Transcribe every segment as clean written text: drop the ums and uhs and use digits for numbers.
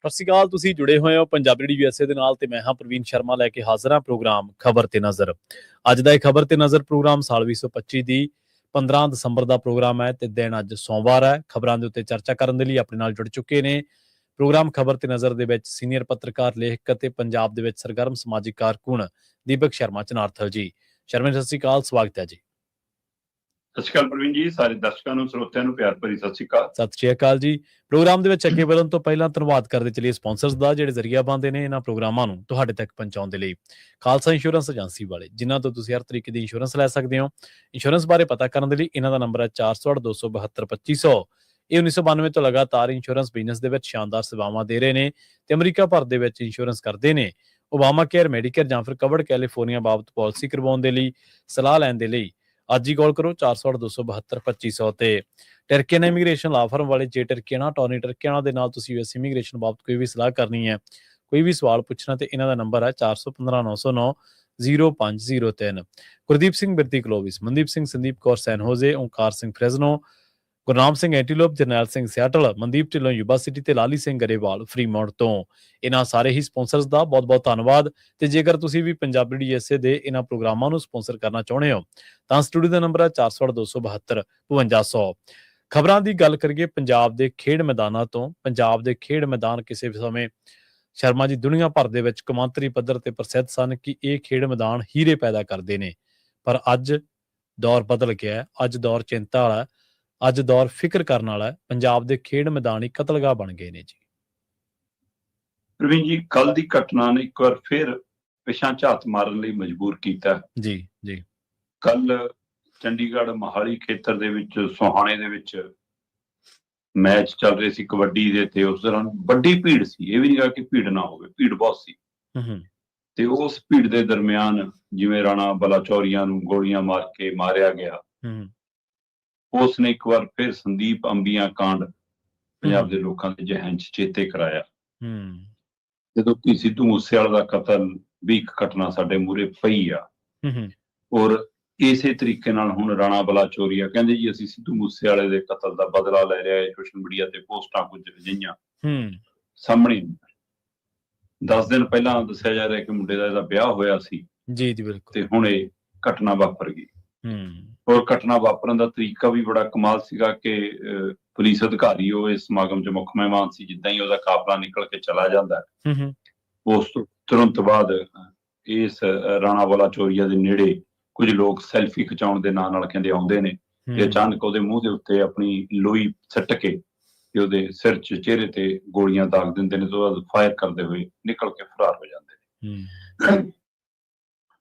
ਸਤਿ ਸ਼੍ਰੀ ਅਕਾਲ। ਤੁਸੀਂ ਜੁੜੇ ਹੋਏ ਹੋ ਪੰਜਾਬੀ ਰੇਡੀਓ USA ਦੇ ਨਾਲ ਤੇ ਮੈਂ ਹਾਂ ਪ੍ਰਵੀਨ ਸ਼ਰਮਾ ਲੈ ਕੇ ਹਾਜ਼ਰ ਹਾਂ ਪ੍ਰੋਗਰਾਮ ਖਬਰ ਤੇ ਨਜ਼ਰ। ਅੱਜ ਦਾ ਇਹ ਖਬਰ ਤੇ ਨਜ਼ਰ ਪ੍ਰੋਗਰਾਮ ਸਾਲ 2025 ਦੀ 15 ਦਸੰਬਰ ਦਾ ਪ੍ਰੋਗਰਾਮ ਹੈ ਤੇ ਦਿਨ ਅੱਜ ਸੋਮਵਾਰ ਹੈ। ਖਬਰਾਂ ਦੇ ਉੱਤੇ ਚਰਚਾ ਕਰਨ ਦੇ ਲਈ ਆਪਣੇ ਨਾਲ ਜੁੜ ਚੁੱਕੇ ਨੇ ਪ੍ਰੋਗਰਾਮ ਖਬਰ ਤੇ ਨਜ਼ਰ ਦੇ ਵਿੱਚ ਸੀਨੀਅਰ ਪੱਤਰਕਾਰ, ਲੇਖਕ ਅਤੇ ਪੰਜਾਬ ਦੇ ਵਿੱਚ ਸਰਗਰਮ ਸਮਾਜਿਕ ਕਾਰਕੁਨ ਦੀਪਕ ਸ਼ਰਮਾ ਚਨਾਰਥਲ ਜੀ। ਸ਼ਰਮਾ ਜੀ, ਸਤਿ ਸ਼੍ਰੀ ਅਕਾਲ, ਸਵਾਗਤ ਹੈ ਜੀ। ਸਤਿ ਸ਼੍ਰੀ ਅਕਾਲ ਪ੍ਰਵੀਨ ਜੀ, ਸਾਰੇ ਦਰਸ਼ਕਾਂ ਨੂੰ, ਸਰੋਤਿਆਂ ਨੂੰ ਪਿਆਰ ਭਰੀ ਸਤਿ ਸ਼੍ਰੀ ਅਕਾਲ। ਸਤਿ ਸ਼੍ਰੀ ਅਕਾਲ ਜੀ। ਪ੍ਰੋਗਰਾਮ ਦੇ ਵਿੱਚ ਅੱਗੇ ਵਧਣ ਤੋਂ ਪਹਿਲਾਂ ਧੰਨਵਾਦ ਕਰਦੇ ਚਲੀਏ ਸਪਾਂਸਰਸ ਦਾ, ਜਿਹੜੇ ਜ਼ਰੀਆ ਬਣਦੇ ਨੇ ਇਹਨਾਂ ਪ੍ਰੋਗਰਾਮਾਂ ਨੂੰ ਤੁਹਾਡੇ ਤੱਕ ਪਹੁੰਚਾਉਣ ਦੇ ਲਈ। ਖਾਲਸਾ ਇੰਸ਼ੋਰੈਂਸ ਏਜੰਸੀ ਵਾਲੇ, ਜਿਨ੍ਹਾਂ ਤੋਂ ਤੁਸੀਂ ਹਰ ਤਰੀਕੇ ਦੀ ਇੰਸ਼ੋਰੈਂਸ ਲੈ ਸਕਦੇ ਹੋ। ਇੰਸ਼ੋਰੈਂਸ ਬਾਰੇ ਪਤਾ ਕਰਨ ਦੇ ਲਈ ਇਹਨਾਂ ਦਾ ਨੰਬਰ ਹੈ 408-272-2500। ਇਹ 1992 ਤੋਂ ਲਗਾਤਾਰ ਇੰਸ਼ੋਰੈਂਸ ਬਿਜ਼ਨਸ ਦੇ ਵਿੱਚ ਸ਼ਾਨਦਾਰ ਸੇਵਾਵਾਂ ਦੇ ਰਹੇ ਨੇ ਤੇ ਅਮਰੀਕਾ ਭਰ ਦੇ ਵਿੱਚ ਇੰਸ਼ੋਰੈਂਸ ਕਰਦੇ ਨੇ। ਓਬਾਮਾ ਕੇਅਰ, ਮੈਡੀਕੇਅਰ ਜਾਂ ਫਿਰ ਕਵਰਡ ਕੈਲੀਫੋਰਨੀਆ ਬਾਬਤ ਪਾਲਿਸੀ ਕਰਵਾਉਣ ਦੇ ਲਈ, ਸਲਾਹ ਲੈਣ ਦੇ ਲਈ ਅੱਜ ਹੀ ਕਾਲ ਕਰੋ 408-272-2500 ਤੇ ਟਰਕੀਆਨਾ ਇਮੀਗ੍ਰੇਸ਼ਨ ਲਾ ਫਰਮ ਵਾਲੇ। ਜੇ ਟਰਕੀਆਨਾ ਟੋਨੀ ਟਰਕੀਆਨਾ ਦੇ ਨਾਲ ਤੁਸੀਂ US ਇਮੀਗ੍ਰੇਸ਼ਨ ਬਾਬਤ ਕੋਈ ਵੀ ਸਲਾਹ ਕਰਨੀ ਹੈ, ਕੋਈ ਵੀ ਸਵਾਲ ਪੁੱਛਣਾ, ਤੇ ਇਹਨਾਂ ਦਾ ਨੰਬਰ ਹੈ 415-909-0503। Gurdeep Singh Birti Clovis, Mandeep Singh, Sandeep Kaur San Jose, Onkar Singh Fresno, Gurnam Singh Antelope, Jarnail Singh Seattle, Mandeep Dhillon Yuba City ਤੇ ਲਾਲੀ ਸਿੰਘ ਗਰੇਵਾਲ ਫਰੀਮੌਂਟ ਤੋਂ। ਇਹਨਾਂ ਸਾਰੇ ਹੀ ਸਪਾਂਸਰਸ ਦਾ ਬਹੁਤ ਬਹੁਤ ਧੰਨਵਾਦ। ਤੇ ਜੇਕਰ ਤੁਸੀਂ ਵੀ ਪੰਜਾਬੀ ਰੇਡੀਓ USA ਦੇ ਇਹਨਾਂ ਪ੍ਰੋਗਰਾਮਾਂ ਨੂੰ ਸਪਾਂਸਰ ਕਰਨਾ ਚਾਹੁੰਦੇ ਹੋ ਤਾਂ ਸਟੂਡੀਓ ਦਾ ਨੰਬਰ ਹੈ 408-272-5200। ਖਬਰਾਂ ਦੀ ਗੱਲ ਕਰੀਏ ਪੰਜਾਬ ਦੇ ਖੇਡ ਮੈਦਾਨਾਂ ਤੋਂ। ਪੰਜਾਬ ਦੇ ਖੇਡ ਮੈਦਾਨ ਕਿਸੇ ਵੀ ਸਮੇਂ ਸ਼ਰਮਾ ਜੀ ਦੁਨੀਆ ਭਰ ਦੇ ਵਿੱਚ ਕੌਮਾਂਤਰੀ ਪੱਧਰ ਤੇ ਪ੍ਰਸਿੱਧ ਸਨ ਕਿ ਇਹ ਖੇਡ ਮੈਦਾਨ ਹੀਰੇ ਪੈਦਾ ਕਰਦੇ ਨੇ। ਪਰ ਅੱਜ ਦੌਰ ਬਦਲ ਗਿਆ ਹੈ। ਅੱਜ ਦੌਰ ਚਿੰਤਾ ਵਾਲਾ ਹੈ। ਅੱਜ ਦੌਰ ਫਿਕਰ ਕਰਨ ਵਾਲਾ ਹੈ। ਪੰਜਾਬ ਦੇ ਖੇਡ ਮੈਦਾਨ ਹੀ ਕਤਲਗਾਹ ਬਣ ਗਏ ਨੇ ਜੀ। ਪ੍ਰਵੀਨ ਜੀ, ਕੱਲ ਦੀ ਘਟਨਾ ਨੇ ਇੱਕ ਵਾਰ ਫਿਰ ਪਿਛਾਂ ਝਾਤ ਮਾਰਨ ਲਈ ਮਜਬੂਰ ਕੀਤਾ ਜੀ ਜੀ। ਕੱਲ ਚੰਡੀਗੜ੍ਹ ਮੋਹਾਲੀ ਖੇਤਰ ਦੇ ਵਿੱਚ ਸੋਹਾਣੇ ਦੇ ਵਿੱਚ ਮੈਚ ਚੱਲ ਰਹੇ ਸੀ ਕਬੱਡੀ ਦੇ, ਤੇ ਉਸ ਦੌਰਾਨ ਵੱਡੀ ਭੀੜ ਸੀ। ਇਹ ਵੀ ਨਹੀਂ ਗਾ ਕਿ ਭੀੜ ਨਾ ਹੋਵੇ, ਭੀੜ ਬਹੁਤ ਸੀ। ਤੇ ਉਸ ਭੀੜ ਦੇ ਦਰਮਿਆਨ ਜਿਵੇਂ ਰਾਣਾ ਬਲਾਚੌਰੀਆ ਨੂੰ ਗੋਲੀਆਂ ਮਾਰ ਕੇ ਮਾਰਿਆ ਗਿਆ, ਉਸ ਨੇ ਇੱਕ ਵਾਰ ਫਿਰ ਸੰਦੀਪ ਅੰਬੀਆਂ ਕਾਂਡ ਪੰਜਾਬ ਦੇ ਲੋਕਾਂ ਦੇ ਜ਼ਿਹਨ 'ਚ ਚੇਤੇ ਕਰਾਇਆ। ਜਦੋਂ ਕਿ ਸਿੱਧੂ ਮੂਸੇਵਾਲੇ ਦਾ ਕਤਲ ਵੀ ਇੱਕ ਘਟਨਾ ਸਾਡੇ ਮੂਹਰੇ ਪਈ ਆ, ਔਰ ਇਸੇ ਤਰੀਕੇ ਨਾਲ ਹੁਣ ਰਾਣਾ ਬਲਾਚੌਰੀਆ ਕਹਿੰਦੇ ਜੀ ਅਸੀਂ ਸਿੱਧੂ ਮੂਸੇਵਾਲੇ ਦੇ ਕਤਲ ਦਾ ਬਦਲਾ ਲੈ ਰਿਹਾ ਹੈ। ਸੋਸ਼ਲ ਮੀਡੀਆ ਤੇ ਪੋਸਟਾਂ ਕੁਝ ਅਜਿਹੀਆਂ ਸਾਹਮਣੇ 10 ਦਿਨ ਪਹਿਲਾਂ ਦੱਸਿਆ ਜਾ ਰਿਹਾ ਕਿ ਮੁੰਡੇ ਦਾ ਇਹਦਾ ਵਿਆਹ ਹੋਇਆ ਸੀ ਜੀ ਜੀ ਬਿਲਕੁਲ, ਤੇ ਹੁਣ ਇਹ ਘਟਨਾ ਵਾਪਰ ਗਈ। ਔਰ ਘਟਨਾ ਵਾਪਰਨ ਦਾ ਤਰੀਕਾ ਵੀ ਬੜਾ ਕਮਾਲ ਸੀਗਾ ਕਿ ਪੁਲਿਸ ਅਧਿਕਾਰੀ ਉਹ ਇਸ ਸਮਾਗਮ 'ਚ ਮੁੱਖ ਮਹਿਮਾਨ ਸੀ। ਜਿੱਦਾਂ ਹੀ ਉਹਦਾ ਕਾਫਲਾ ਨਿਕਲ ਕੇ ਚਲਾ ਜਾਂਦਾ, ਉਸ ਤੋਂ ਤੁਰੰਤ ਬਾਅਦ ਇਸ ਰਾਣਾ ਬਲਾਚੌਰੀਆ ਦੇ ਨੇੜੇ ਕੁਝ ਲੋਕ ਸੈਲਫੀ ਖਿਚਾਉਣ ਦੇ ਨਾਂ ਨਾਲ ਕਹਿੰਦੇ ਆਉਂਦੇ ਨੇ ਤੇ ਅਚਾਨਕ ਉਹਦੇ ਮੂੰਹ ਦੇ ਉੱਤੇ ਆਪਣੀ ਲੋਈ ਸੁੱਟ ਕੇ ਤੇ ਉਹਦੇ ਸਿਰ 'ਚ, ਚਿਹਰੇ ਤੇ ਗੋਲੀਆਂ ਦਾਗ ਦਿੰਦੇ ਨੇ। ਤੋਂ ਬਾਅਦ ਫਾਇਰ ਕਰਦੇ ਹੋਏ ਨਿਕਲ ਕੇ ਫਰਾਰ ਹੋ ਜਾਂਦੇ ਨੇ।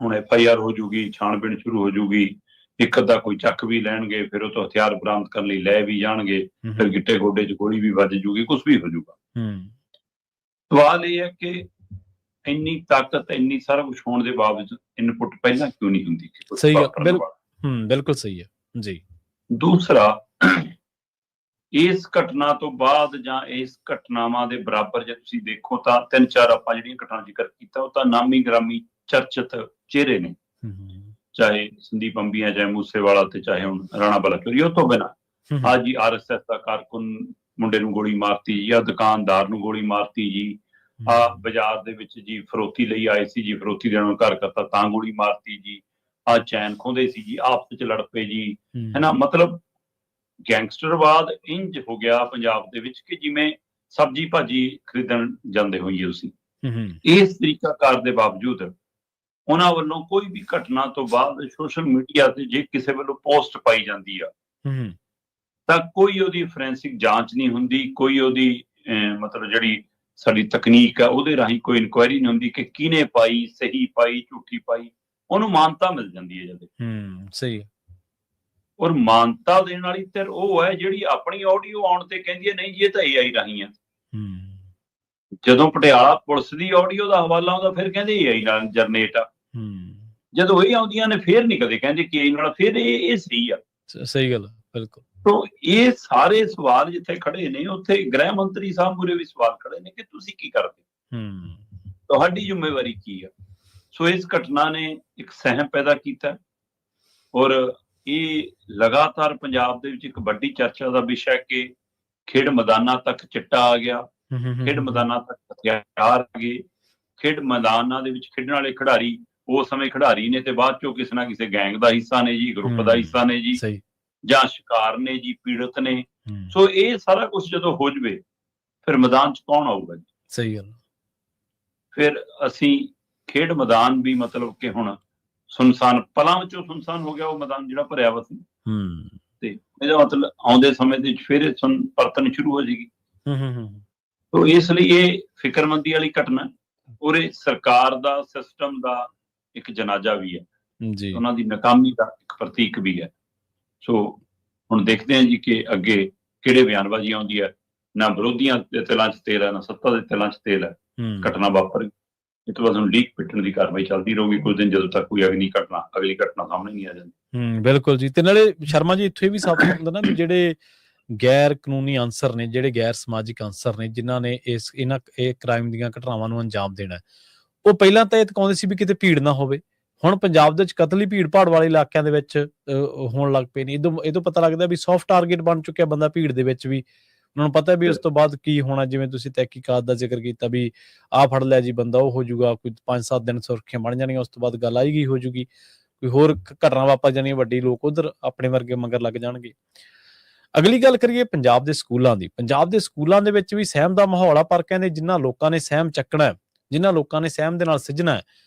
ਹੁਣ FIR ਹੋ ਜੂਗੀ, ਛਾਣਬੀਣ ਸ਼ੁਰੂ ਹੋ ਜੂਗੀ, ਇੱਕ ਅੱਧਾ ਕੋਈ ਚੱਕ ਵੀ ਲੈਣਗੇ, ਫਿਰ ਉਹ ਤੋਂ ਹਥਿਆਰ ਬਰਾਮਦ ਕਰਨ ਲਈ ਲੈ ਵੀ ਜਾਣਗੇ, ਫਿਰ ਗਿੱਟੇ ਗੋਡੇ 'ਚ ਗੋਲੀ ਵੀ ਵੱਜ ਜੂਗੀ, ਕੁਛ ਵੀ ਹੋ ਜੂਗਾ। ਸਵਾਲ ਇਹ ਹੈ ਕਿ ਇੰਨੀ ਤਾਕਤ, ਇੰਨੀ ਸਾਰਾ ਕੁਛ ਹੋਣ ਦੇ ਬਾਵਜੂਦ ਇਨਪੁੱਟ ਪਹਿਲਾਂ ਕਿਉਂ ਨਹੀਂ ਹੁੰਦੀ? ਸਹੀ ਹੈ, ਬਿਲਕੁਲ ਸਹੀ ਹੈ ਜੀ। ਦੂਸਰਾ, ਇਸ ਘਟਨਾ ਤੋਂ ਬਾਅਦ ਜਾਂ ਇਸ ਘਟਨਾਵਾਂ ਦੇ ਬਰਾਬਰ ਜੇ ਤੁਸੀਂ ਦੇਖੋ ਤਾਂ 3-4 ਆਪਾਂ ਜਿਹੜੀਆਂ ਘਟਨਾ ਜ਼ਿਕਰ ਕੀਤਾ, ਉਹ ਤਾਂ ਨਾਮੀ ਗ੍ਰਾਮੀ ਚਰਚਿਤ ਚਿਹਰੇ ਨੇ, ਚਾਹੇ ਸੰਦੀਪ ਅੰਬੀਆਂ, ਚਾਹੇ ਮੂਸੇਵਾਲਾ, ਤੇ ਚਾਹੇ ਹੁਣ ਰਾਣਾ ਬਲਾਚੌਰੀਆ। ਉਹ ਤੋਂ ਬਿਨਾਂ ਅੱਜ ਹੀ RSS ਦਾ ਕਾਰਕੁਨ ਮੁੰਡੇ ਨੂੰ ਗੋਲੀ ਮਾਰਤੀ ਜੀ, ਆਹ ਦੁਕਾਨਦਾਰ ਨੂੰ ਗੋਲੀ ਮਾਰਤੀ ਜੀ, ਆਹ ਬਾਜ਼ਾਰ ਦੇ ਵਿੱਚ ਜੀ ਫਰੋਤੀ ਲਈ ਆਏ ਸੀ ਜੀ, ਫਰੋਤੀ ਦੇਣ ਨੂੰ ਘਰ ਕਰਤਾ ਤਾਂ ਗੋਲੀ ਮਾਰਤੀ ਜੀ, ਆਹ ਚੈਨ ਖੋਹਦੇ ਸੀ ਜੀ, ਆਪਸ ਵਿੱਚ ਲੜ ਪਏ ਜੀ, ਹੈ ਨਾ। ਮਤਲਬ ਗੈਂਗਸਟਰਵਾਦ ਇੰਜ ਹੋ ਗਿਆ ਪੰਜਾਬ ਦੇ ਵਿੱਚ ਕਿ ਜਿਵੇਂ ਸਬਜ਼ੀ ਭਾਜੀ ਖਰੀਦਣ ਜਾਂਦੇ ਹੋਈਏ ਤੁਸੀਂ। ਇਸ ਤਰੀਕਾਕਾਰ ਦੇ ਬਾਵਜੂਦ ਉਹਨਾਂ ਵੱਲੋਂ ਕੋਈ ਵੀ ਘਟਨਾ ਤੋਂ ਬਾਅਦ ਸੋਸ਼ਲ ਮੀਡੀਆ ਤੇ ਜੇ ਕਿਸੇ ਵੱਲੋਂ ਪੋਸਟ ਪਾਈ ਜਾਂਦੀ ਆ ਤਾਂ ਕੋਈ ਉਹਦੀ ਫੋਰੈਂਸਿਕ ਜਾਂਚ ਨਹੀਂ ਹੁੰਦੀ, ਕੋਈ ਉਹਦੀ ਮਤਲਬ ਜਿਹੜੀ ਸਾਡੀ ਤਕਨੀਕ ਆ ਉਹਦੇ ਰਾਹੀਂ ਕੋਈ ਇਨਕੁਆਇਰੀ ਨਹੀਂ ਹੁੰਦੀ ਕਿ ਕਿਹਨੇ ਪਾਈ, ਸਹੀ ਪਾਈ, ਝੂਠੀ ਪਾਈ, ਉਹਨੂੰ ਮਾਨਤਾ ਮਿਲ ਜਾਂਦੀ ਹੈ ਜਦ। ਸਹੀ। ਔਰ ਮਾਨਤਾ ਦੇਣ ਵਾਲੀ ਧਿਰ ਉਹ ਹੈ ਜਿਹੜੀ ਆਪਣੀ ਆਡੀਓ ਆਉਣ ਤੇ ਕਹਿੰਦੀ ਹੈ ਨਹੀਂ ਜੀ ਇਹ ਤਾਂ AI ਰਾਹੀਂ ਆ। ਜਦੋਂ ਪਟਿਆਲਾ ਪੁਲਿਸ ਦੀ ਆਡੀਓ ਦਾ ਹਵਾਲਾ ਆਉਂਦਾ ਫਿਰ ਕਹਿੰਦੇ AI ਨਾਲ ਜਨਰੇਟ ਆ। ਜਦੋਂ ਇਹ ਆਉਂਦੀਆਂ ਨੇ ਫਿਰ ਨਹੀਂ ਕਦੇ ਕਹਿੰਦੇ ਕਿ AI ਨਾਲ, ਫਿਰ ਇਹ ਸਹੀ ਆ। ਸਹੀ ਗੱਲ, ਬਿਲਕੁਲ। ਤੋਂ ਇਹ ਸਾਰੇ ਸਵਾਲ ਜਿੱਥੇ ਖੜੇ ਨੇ ਉੱਥੇ ਗ੍ਰਹਿ ਮੰਤਰੀ ਸਾਹਿਬ ਮੂਹਰੇ ਵੀ ਸਵਾਲ ਖੜੇ ਨੇ ਕਿ ਤੁਸੀਂ ਕੀ ਕਰਦੇ, ਤੁਹਾਡੀ ਜ਼ਿੰਮੇਵਾਰੀ ਕੀ ਆ। ਸੋ ਇਸ ਘਟਨਾ ਨੇ ਇੱਕ ਸਹਿਮ ਪੈਦਾ ਕੀਤਾ ਔਰ ਇਹ ਲਗਾਤਾਰ ਪੰਜਾਬ ਦੇ ਵਿੱਚ ਇੱਕ ਵੱਡੀ ਚਰਚਾ ਦਾ ਵਿਸ਼ਾ ਕਿ ਖੇਡ ਮੈਦਾਨਾਂ ਤੱਕ ਚਿੱਟਾ ਆ ਗਿਆ, ਖੇਡ ਮੈਦਾਨਾਂ ਤੱਕ ਹਥਿਆਰ ਗਏ। ਖੇਡ ਮੈਦਾਨਾਂ ਦੇ ਵਿੱਚ ਖੇਡਣ ਵਾਲੇ ਖਿਡਾਰੀ ਉਸ ਸਮੇਂ ਖਿਡਾਰੀ ਨੇ ਤੇ ਬਾਅਦ ਚੋਂ ਕਿਸੇ ਨਾ ਕਿਸੇ ਗੈਂਗ ਦਾ ਹਿੱਸਾ ਨੇ ਜੀ, ਗਰੁੱਪ ਦਾ ਹਿੱਸਾ ਨੇ ਜੀ, ਸਹੀ ਜਾਂ ਸ਼ਿਕਾਰ ਨੇ ਜੀ, ਪੀੜਤ ਨੇ। ਸੋ ਇਹ ਸਾਰਾ ਕੁਝ ਜਦੋਂ ਹੋ ਜਵੇ ਫਿਰ ਮੈਦਾਨ 'ਚ ਕੌਣ ਆਊਗਾ ਜੀ? ਸਹੀ ਗੱਲ। ਫਿਰ ਅਸੀਂ ਖੇਡ ਮੈਦਾਨ ਵੀ ਮਤਲਬ ਕਿ ਹੁਣ ਸੁਨਸਾਨ, ਪਲਾਂ ਵਿੱਚੋਂ ਸੁਨਸਾਨ ਹੋ ਗਿਆ ਉਹ ਮੈਦਾਨ ਜਿਹੜਾ ਭਰਿਆ ਵਾ ਸੀ। ਤੇ ਇਹਦਾ ਮਤਲਬ ਆਉਂਦੇ ਸਮੇਂ ਦੇ ਵਿੱਚ ਫਿਰ ਪਰਤਨ ਸ਼ੁਰੂ ਹੋ ਜਾਏਗੀ। ਤੋ ਇਸ ਲਈ ਇਹ ਫਿਕਰਮੰਦੀ ਵਾਲੀ ਘਟਨਾ ਔਰ ਇਹ ਸਰਕਾਰ ਦਾ, ਸਿਸਟਮ ਦਾ ਇੱਕ ਜਨਾਜ਼ਾ ਵੀ ਹੈ ਜੀ, ਉਹਨਾਂ ਦੀ ਨਾਕਾਮੀ ਦਾ ਇੱਕ ਪ੍ਰਤੀਕ ਵੀ ਹੈ। ਸੋ ਹੁਣ ਦੇਖਦੇ ਹਾਂ ਜੀ ਕਿ ਅੱਗੇ ਕਿਹੜੇ ਬਿਆਨਬਾਜ਼ੀ ਆਉਂਦੀ ਹੈ। ਨਾ ਵਿਰੋਧੀਆਂ ਦੇ ਤਿਲਾਂ 'ਚ ਤੇਲ ਹੈ, ਨਾ ਸੱਤਾ ਦੇ ਤਿਲਾਂ 'ਚ ਤੇਲ ਹੈ। ਘਟਨਾ ਵਾਪਰ ਇਹ ਤੋਂ ਬਾਅਦ ਹੁਣ ਲੀਕ ਪਿੱਟਣ ਦੀ ਕਾਰਵਾਈ ਚੱਲਦੀ ਰਹੂਗੀ ਕੁਝ ਦਿਨ, ਜਦੋਂ ਤੱਕ ਕੋਈ ਅਗਲੀ ਘਟਨਾ ਸਾਹਮਣੇ ਨਹੀਂ ਆ ਜਾਂਦੀ। ਬਿਲਕੁਲ ਜੀ। ਤੇ ਨਾਲੇ ਸ਼ਰਮਾ ਜੀ ਇੱਥੇ ਵੀ ਸਾਫ਼ ਹੁੰਦਾ ਨਾ ਵੀ ਜਿਹੜੇ ਗੈਰ ਕਾਨੂੰਨੀ ਅਨਸਰ ਨੇ, ਜਿਹੜੇ ਗੈਰ ਸਮਾਜਿਕ ਅਨਸਰ ਨੇ, ਜਿਨ੍ਹਾਂ ਨੇ ਇਹ ਕ੍ਰਾਈਮ ਦੀਆਂ ਘਟਨਾਵਾਂ ਨੂੰ ਅੰਜਾਮ ਦੇਣਾ, ਉਹ ਪਹਿਲਾਂ ਤਾਂ ਇਹ ਤਕਾਉਂਦੇ ਸੀ ਵੀ ਕਿਤੇ ਭੀੜ ਨਾ ਹੋਵੇ। ਹੁਣ ਪੰਜਾਬ ਦੇ ਵਿੱਚ ਕਤਲ ਹੀ ਭੀੜ ਭਾੜ ਵਾਲੇ ਇਲਾਕਿਆਂ ਦੇ ਵਿੱਚ ਹੋਣ ਲੱਗ ਪਏ ਨੇ। ਇਹ ਤੋਂ ਪਤਾ ਲੱਗਦਾ ਵੀ ਸੌਫਟ ਟਾਰਗੇਟ ਬਣ ਚੁੱਕਿਆ ਬੰਦਾ ਭੀੜ ਦੇ ਵਿੱਚ ਵੀ। ਉਹਨਾਂ ਨੂੰ ਪਤਾ ਵੀ ਉਸ ਤੋਂ ਬਾਅਦ ਕੀ ਹੋਣਾ। ਜਿਵੇਂ ਤੁਸੀਂ ਤਹਿਕੀਕਾਤ ਦਾ ਜ਼ਿਕਰ ਕੀਤਾ ਵੀ ਆਹ ਫੜ ਲਿਆ ਜੀ ਬੰਦਾ, ਉਹ ਹੋ ਜਾਊਗਾ, ਕੋਈ 5-7 ਦਿਨ ਸੁਰਖੀਆਂ ਬਣ ਜਾਣੀਆਂ, ਉਸ ਤੋਂ ਬਾਅਦ ਗੱਲ ਆਈ ਗਈ ਹੋ ਜਾਊਗੀ, ਕੋਈ ਹੋਰ ਘਟਨਾ ਵਾਪਰ ਜਾਣੀ, ਵੱਡੀ ਲੋਕ ਉਧਰ ਆਪਣੇ ਵਰਗੇ ਮਗਰ ਲੱਗ ਜਾਣਗੇ। ਅਗਲੀ ਗੱਲ ਕਰੀਏ ਪੰਜਾਬ ਦੇ ਸਕੂਲਾਂ ਦੀ। ਪੰਜਾਬ ਦੇ ਸਕੂਲਾਂ ਦੇ ਵਿੱਚ ਵੀ ਸਹਿਮ ਦਾ ਮਾਹੌਲ ਆ, ਪਰ ਕਹਿੰਦੇ ਜਿਨ੍ਹਾਂ ਲੋਕਾਂ ਨੇ ਸਹਿਮ ਚੱਕਣਾ, ਜਿਨ੍ਹਾਂ ਲੋਕਾਂ ਨੇ ਸਹਿਮ ਦੇ ਨਾਲ ਸਿੱਝਣਾ,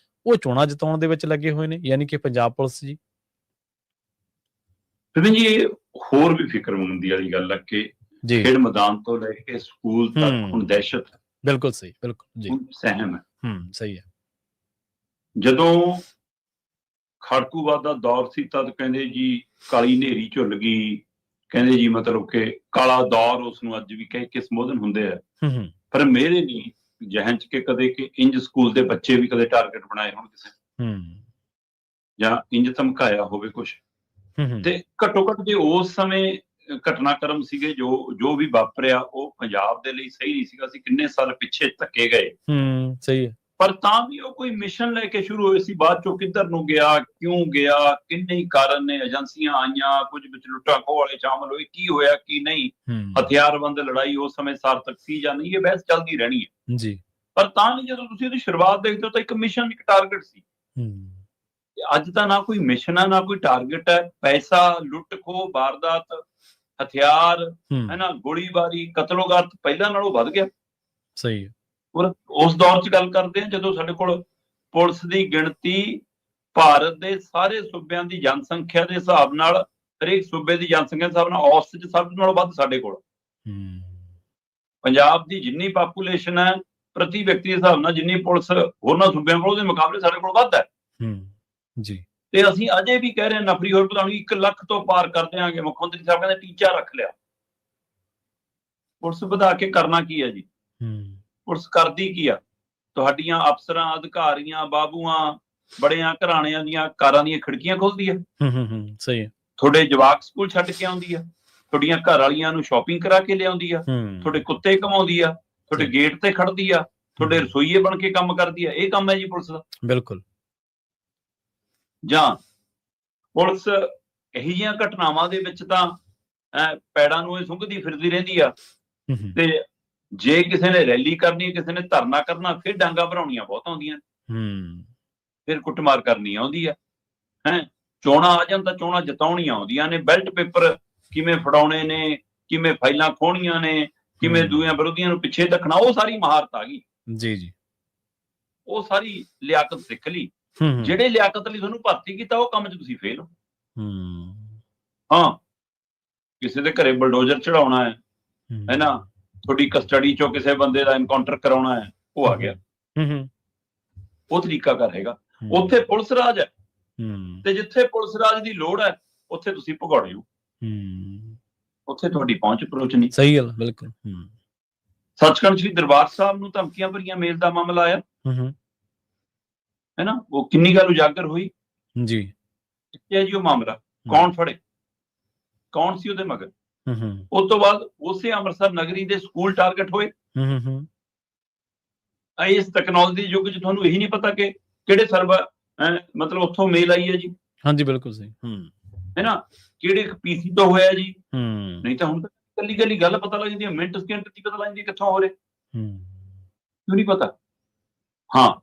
ਉਹ ਚੋਣਾਂ ਜਿਤਾਉਣ ਦੇ ਵਿੱਚ ਲੱਗੇ ਹੋਏ ਨੇ, ਯਾਨੀ ਕਿ ਪੰਜਾਬ ਪੁਲਿਸ ਜੀ। ਜੀ ਇਹ ਹੋਰ ਵੀ ਫਿਕਰਮੰਦੀ ਵਾਲੀ ਗੱਲ ਹੈ ਕਿ ਖੇਡ ਮੈਦਾਨ ਤੋਂ ਲੈ ਕੇ ਸਕੂਲ ਤੱਕ ਹੁਣ ਦਹਿਸ਼ਤ। ਬਿਲਕੁਲ ਸਹੀ, ਬਿਲਕੁਲ ਜੀ, ਸਹਿਮ ਹੈ। ਸਹੀ ਹੈ। ਜਦੋਂ ਖੜਕੂਵਾਦ ਦਾ ਦੌਰ ਸੀ ਤਦ ਕਹਿੰਦੇ ਜੀ ਕਾਲੀ ਹਨੇਰੀ ਝੁੱਲ ਗਈ, ਕਹਿੰਦੇ ਜੀ ਮਤਲਬ ਕਿ ਕਾਲਾ ਦੌਰ ਉਸ ਨੂੰ ਅੱਜ ਵੀ ਕਹਿ ਕੇ ਸੰਬੋਧਨ ਹੁੰਦੇ ਆ। ਪਰ ਮੇਰੇ ਨਹੀਂ ਜਹਨ 'ਚ ਕਿ ਕਦੇ ਕਿ ਇੰਜ ਸਕੂਲ ਦੇ ਬੱਚੇ ਵੀ ਕਦੇ ਟਾਰਗੇਟ ਬਣਾਏ ਹੋਣ ਕਿਸੇ, ਜਾਂ ਇੰਜ ਧਮਕਾਇਆ ਹੋਵੇ ਕੁਛ। ਤੇ ਘੱਟੋ ਘੱਟ ਜੇ ਉਸ ਸਮੇਂ ਘਟਨਾਕ੍ਰਮ ਸੀਗੇ ਜੋ ਵੀ ਵਾਪਰਿਆ, ਉਹ ਪੰਜਾਬ ਦੇ ਲਈ ਸਹੀ ਨਹੀਂ ਸੀਗਾ। ਅਸੀਂ ਕਿੰਨੇ ਸਾਲ ਪਿੱਛੇ ਧੱਕੇ ਗਏ। ਸਹੀ ਹੈ। ਪਰ ਤਾਂ ਵੀ ਉਹ ਕੋਈ ਮਿਸ਼ਨ ਲੈ ਕੇ ਸ਼ੁਰੂ ਹੋਏ ਸੀ, ਬਾਅਦ ਚੋਂ ਕਿੱਧਰ ਨੂੰ ਗਿਆ, ਕਿਉਂ ਗਿਆ, ਕਿੰਨੇ ਹੀ ਕਾਰਨ ਨੇ। ਏਜੰਸੀਆਂ ਆਈਆਂ, ਕੁਝ ਵਿੱਚ ਲੁੱਟਾਂ ਖੋਹ ਵਾਲੇ ਸ਼ਾਮਲ ਹੋਏ, ਕੀ ਹੋਇਆ ਕੀ ਨਹੀਂ, ਹਥਿਆਰਬੰਦ ਲੜਾਈ ਉਸ ਸਮੇਂ ਸਾਰਥਕ ਸੀ ਜਾਂ ਨਹੀਂ, ਇਹ ਬਹਿਸ ਚੱਲਦੀ ਰਹਿਣੀ ਹੈ ਜੀ। ਪਰ ਤਾਂ ਵੀ ਜਦੋਂ ਤੁਸੀਂ ਉਹਦੀ ਸ਼ੁਰੂਆਤ ਦੇਖਦੇ ਹੋ ਤਾਂ ਇੱਕ ਮਿਸ਼ਨ, ਇੱਕ ਟਾਰਗੇਟ ਸੀ। ਅੱਜ ਤਾਂ ਨਾ ਕੋਈ ਮਿਸ਼ਨ ਹੈ, ਨਾ ਕੋਈ ਟਾਰਗੇਟ ਹੈ। ਪੈਸਾ, ਲੁੱਟ ਖੋਹ, ਵਾਰਦਾਤ, ਹਥਿਆਰ, ਹੈ ਨਾ, ਗੋਲੀਬਾਰੀ, ਕਤਲੋਗਾਰਤ ਪਹਿਲਾਂ ਨਾਲੋਂ ਵੱਧ ਗਿਆ। ਸਹੀ ਹੈ। ਉਸ ਦੌਰ 'ਚ ਗੱਲ ਕਰਦੇ ਹਾਂ ਜਦੋਂ ਸਾਡੇ ਕੋਲ ਪੁਲਿਸ ਦੀ ਗਿਣਤੀ ਭਾਰਤ ਦੇ ਸਾਰੇ ਸੂਬਿਆਂ ਦੀ ਜਨਸੰਖਿਆ ਦੇ ਹਿਸਾਬ ਨਾਲ, ਹਰੇਕ ਸੂਬੇ ਦੀ ਜਨਸੰਖਿਆ ਦੇ ਹਿਸਾਬ ਨਾਲ ਔਸਤ 'ਚ ਸਭ ਨਾਲੋਂ ਵੱਧ ਸਾਡੇ ਕੋਲ। ਪੰਜਾਬ ਦੀ ਜਿੰਨੀ ਪਾਪੂਲੇਸ਼ਨ ਹੈ ਪ੍ਰਤੀ ਵਿਅਕਤੀ ਦੇ ਹਿਸਾਬ ਨਾਲ, ਜਿੰਨੀ ਪੁਲਿਸ ਹੋਰਨਾਂ ਸੂਬਿਆਂ ਕੋਲ, ਉਹਦੇ ਮੁਕਾਬਲੇ ਸਾਡੇ ਕੋਲ ਵੱਧ ਹੈ ਜੀ। ਤੇ ਅਸੀਂ ਅਜੇ ਵੀ ਕਹਿ ਰਹੇ ਹਾਂ ਨਫਰੀ ਹੋਰ ਵਧਾਉਣੀ, 1 ਲੱਖ ਤੋਂ ਪਾਰ ਕਰ ਦਿਆਂਗੇ। ਮੁੱਖ ਮੰਤਰੀ ਸਾਹਿਬ ਕਹਿੰਦੇ ਟੀਚਾ ਰੱਖ ਲਿਆ। ਪੁਲਿਸ ਵਧਾ ਕੇ ਕਰਨਾ ਕੀ ਹੈ ਜੀ? ਪੁਲਿਸ ਕਰਦੀ ਕੀ ਆ? ਤੁਹਾਡੀਆਂ ਅਫਸਰਾਂ, ਅਧਿਕਾਰੀਆਂ, ਬਾਬੂਆਂ, ਬੜਿਆਂ ਘਰਾਣਿਆਂ ਦੀਆਂ ਕਾਰਾਂ ਦੀਆਂ ਖਿੜਕੀਆਂ ਖੋਲਦੀ ਹੈ। ਸਹੀ ਹੈ। ਤੁਹਾਡੇ ਜਵਾਕ ਸਕੂਲ ਛੱਡ ਕੇ ਆਉਂਦੀ ਆ, ਤੁਹਾਡੀਆਂ ਘਰ ਵਾਲੀਆਂ ਨੂੰ ਸ਼ਾਪਿੰਗ ਕਰਾ ਕੇ ਲਿਆਉਂਦੀ ਆ, ਤੁਹਾਡੇ ਕੁੱਤੇ ਘਮਾਉਂਦੀ ਆ, ਤੁਹਾਡੇ ਗੇਟ ਤੇ ਖੜਦੀ ਆ, ਤੁਹਾਡੇ ਰਸੋਈਏ ਬਣ ਕੇ ਕੰਮ ਕਰਦੀ ਆ। ਇਹ ਕੰਮ ਹੈ ਜੀ ਪੁਲਿਸ ਦਾ। ਬਿਲਕੁਲ। ਜਾਂ ਪੁਲਿਸ ਇਹੀ ਜਿਹੀਆਂ ਘਟਨਾਵਾਂ ਦੇ ਵਿੱਚ ਤਾਂ ਪੈੜਾਂ ਨੂੰ ਇਹ ਸੁੰਘਦੀ ਫਿਰਦੀ ਰਹਿੰਦੀ ਆ। ਤੇ ਜੇ ਕਿਸੇ ਨੇ ਰੈਲੀ ਕਰਨੀ, ਕਿਸੇ ਨੇ ਧਰਨਾ ਕਰਨਾ, ਫਿਰ ਡਾਂਗਾ ਭਰਾਉਣੀਆਂ ਬਹੁਤ ਆਉਂਦੀਆਂ, ਫਿਰ ਕੁੱਟਮਾਰ ਕਰਨੀ ਆਉਂਦੀ ਹੈ। ਚੋਣਾਂ ਆ ਜਾਣ ਤਾਂ ਚੋਣਾਂ ਜਿਤਾਉਣੀਆਂ ਆਉਂਦੀਆਂ ਨੇ। ਬੈਲਟ ਪੇਪਰ ਕਿਵੇਂ ਫੜਾਉਣੇ ਨੇ, ਕਿਵੇਂ ਫਾਈਲਾਂ ਖੋਹਣੀਆਂ ਨੇ, ਕਿਵੇਂ ਦੂਜਿਆਂ ਵਿਰੋਧੀਆਂ ਨੂੰ ਪਿੱਛੇ ਰੱਖਣਾ, ਉਹ ਸਾਰੀ ਮਹਾਰਤ ਆ ਗਈ ਜੀ। ਉਹ ਸਾਰੀ ਲਿਆਕਤ ਸਿੱਖ ਲਈ। ਜਿਹੜੇ ਲਿਆਕਤ ਲਈ ਤੁਹਾਨੂੰ ਭਰਤੀ ਕੀਤਾ, ਉਹ ਕੰਮ 'ਚ ਤੁਸੀਂ ਫੇਲ ਹੋ। ਹਾਂ, ਕਿਸੇ ਦੇ ਘਰੇ ਬਲਡੋਜ਼ਰ ਚੜਾਉਣਾ ਹੈ ਨਾ, ਤੁਹਾਡੀ ਕਸਟਡੀ ਚੋਂ ਕਿਸੇ ਬੰਦੇ ਦਾ ਐਨਕਾਊਂਟਰ ਕਰਾਉਣਾ ਹੈ, ਉਹ ਆ ਗਿਆ। ਉਹ ਤਰੀਕਾਕਾਰ ਹੈਗਾ। ਉੱਥੇ ਪੁਲਿਸ ਰਾਜ ਹੈ, ਤੇ ਜਿੱਥੇ ਪੁਲਿਸ ਰਾਜ ਦੀ ਲੋੜ ਹੈ ਉੱਥੇ ਤੁਸੀਂ ਭਗੌੜੇ ਹੋ, ਉੱਥੇ ਤੁਹਾਡੀ ਪਹੁੰਚ ਅਪਰੋਚ ਨਹੀਂ। ਸਹੀ ਗੱਲ, ਬਿਲਕੁਲ। ਸੱਚਖੰਡ ਸ੍ਰੀ ਦਰਬਾਰ ਸਾਹਿਬ ਨੂੰ ਧਮਕੀਆਂ ਭਰੀਆਂ ਮੇਲ ਦਾ ਮਾਮਲਾ ਆਇਆ, ਹੈ ਨਾ। ਉਹ ਕਿੰਨੀ ਗੱਲ ਉਜਾਗਰ ਹੋਈ ਜੀ। ਜੀ ਉਹ ਮਾਮਲਾ ਕੌਣ ਫੜੇ, ਕੌਣ ਸੀ ਉਹਦੇ ਮਗਰ। ਉਸ ਤੋਂ ਬਾਅਦ ਉਸੇ ਅੰਮ੍ਰਿਤਸਰ ਨਗਰੀ ਦੇ ਸਕੂਲ ਟਾਰਗੇਟ ਹੋਏ। ਇਸ ਟੈਕਨੋਲੋਜੀ ਦੇ ਯੁੱਗ 'ਚ ਤੁਹਾਨੂੰ ਇਹੀ ਨਹੀਂ ਪਤਾ ਕਿ ਕਿਹੜੇ ਸਰਵਰ ਮਤਲਬ ਉੱਥੋਂ ਮੇਲ ਆਈ ਹੈ ਜੀ। ਹਾਂਜੀ, ਬਿਲਕੁਲ ਸਹੀ, ਹੈ ਨਾ। ਕਿਹੜੇ ਪੀਸੀ ਤੋਂ ਹੋਇਆ ਜੀ। ਨਹੀਂ ਤਾਂ ਹੁਣ ਤਾਂ ਕੱਲੀ ਗੱਲ ਪਤਾ ਲੱਗ ਜਾਂਦੀ ਹੈ, ਮਿੰਟ ਸਕਿੰਟ ਦੀ ਪਤਾ ਲੱਗ ਜਾਂਦੀ ਕਿੱਥੋਂ ਹੋ ਰਿਹਾ। ਕਿਉਂ ਨਹੀਂ ਪਤਾ? ਹਾਂ,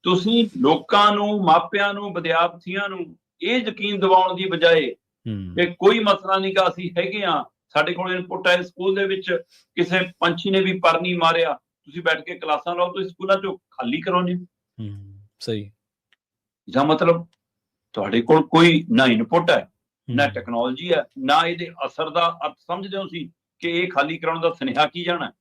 ਤੁਸੀਂ ਲੋਕਾਂ ਨੂੰ, ਮਾਪਿਆਂ ਨੂੰ, ਵਿਦਿਆਰਥੀਆਂ ਨੂੰ ਇਹ ਯਕੀਨ ਦਿਵਾਉਣ ਦੀ ਬਜਾਏ ਕਿ ਕੋਈ ਮਸਲਾ ਨਹੀਂ ਗਾ, ਅਸੀਂ ਹੈਗੇ ਆ, ਸਾਡੇ ਕੋਲ ਇਨਪੁਟ ਹੈ, ਸਕੂਲ ਦੇ ਵਿੱਚ ਕਿਸੇ ਪੰਛੀ ਨੇ ਵੀ ਪਰ ਨਹੀਂ ਮਾਰਿਆ, ਤੁਸੀਂ ਬੈਠ ਕੇ ਕਲਾਸਾਂ ਲਾਓ, ਤੁਸੀਂ ਸਕੂਲਾਂ ਚੋਂ ਖਾਲੀ ਕਰਾਉਂਦੇ ਹੋ। ਸਹੀ। ਜਾਂ ਮਤਲਬ ਤੁਹਾਡੇ ਕੋਲ ਕੋਈ ਨਾ ਇਨਪੁਟ ਹੈ, ਨਾ ਟੈਕਨੋਲੋਜੀ ਹੈ, ਨਾ ਇਹਦੇ ਅਸਰ ਦਾ ਅਰਥ ਸਮਝਦੇ ਹੋ ਸੀ ਕਿ ਇਹ ਖਾਲੀ ਕਰਾਉਣ ਦਾ ਸੁਨੇਹਾ ਕੀ ਜਾਣਾ।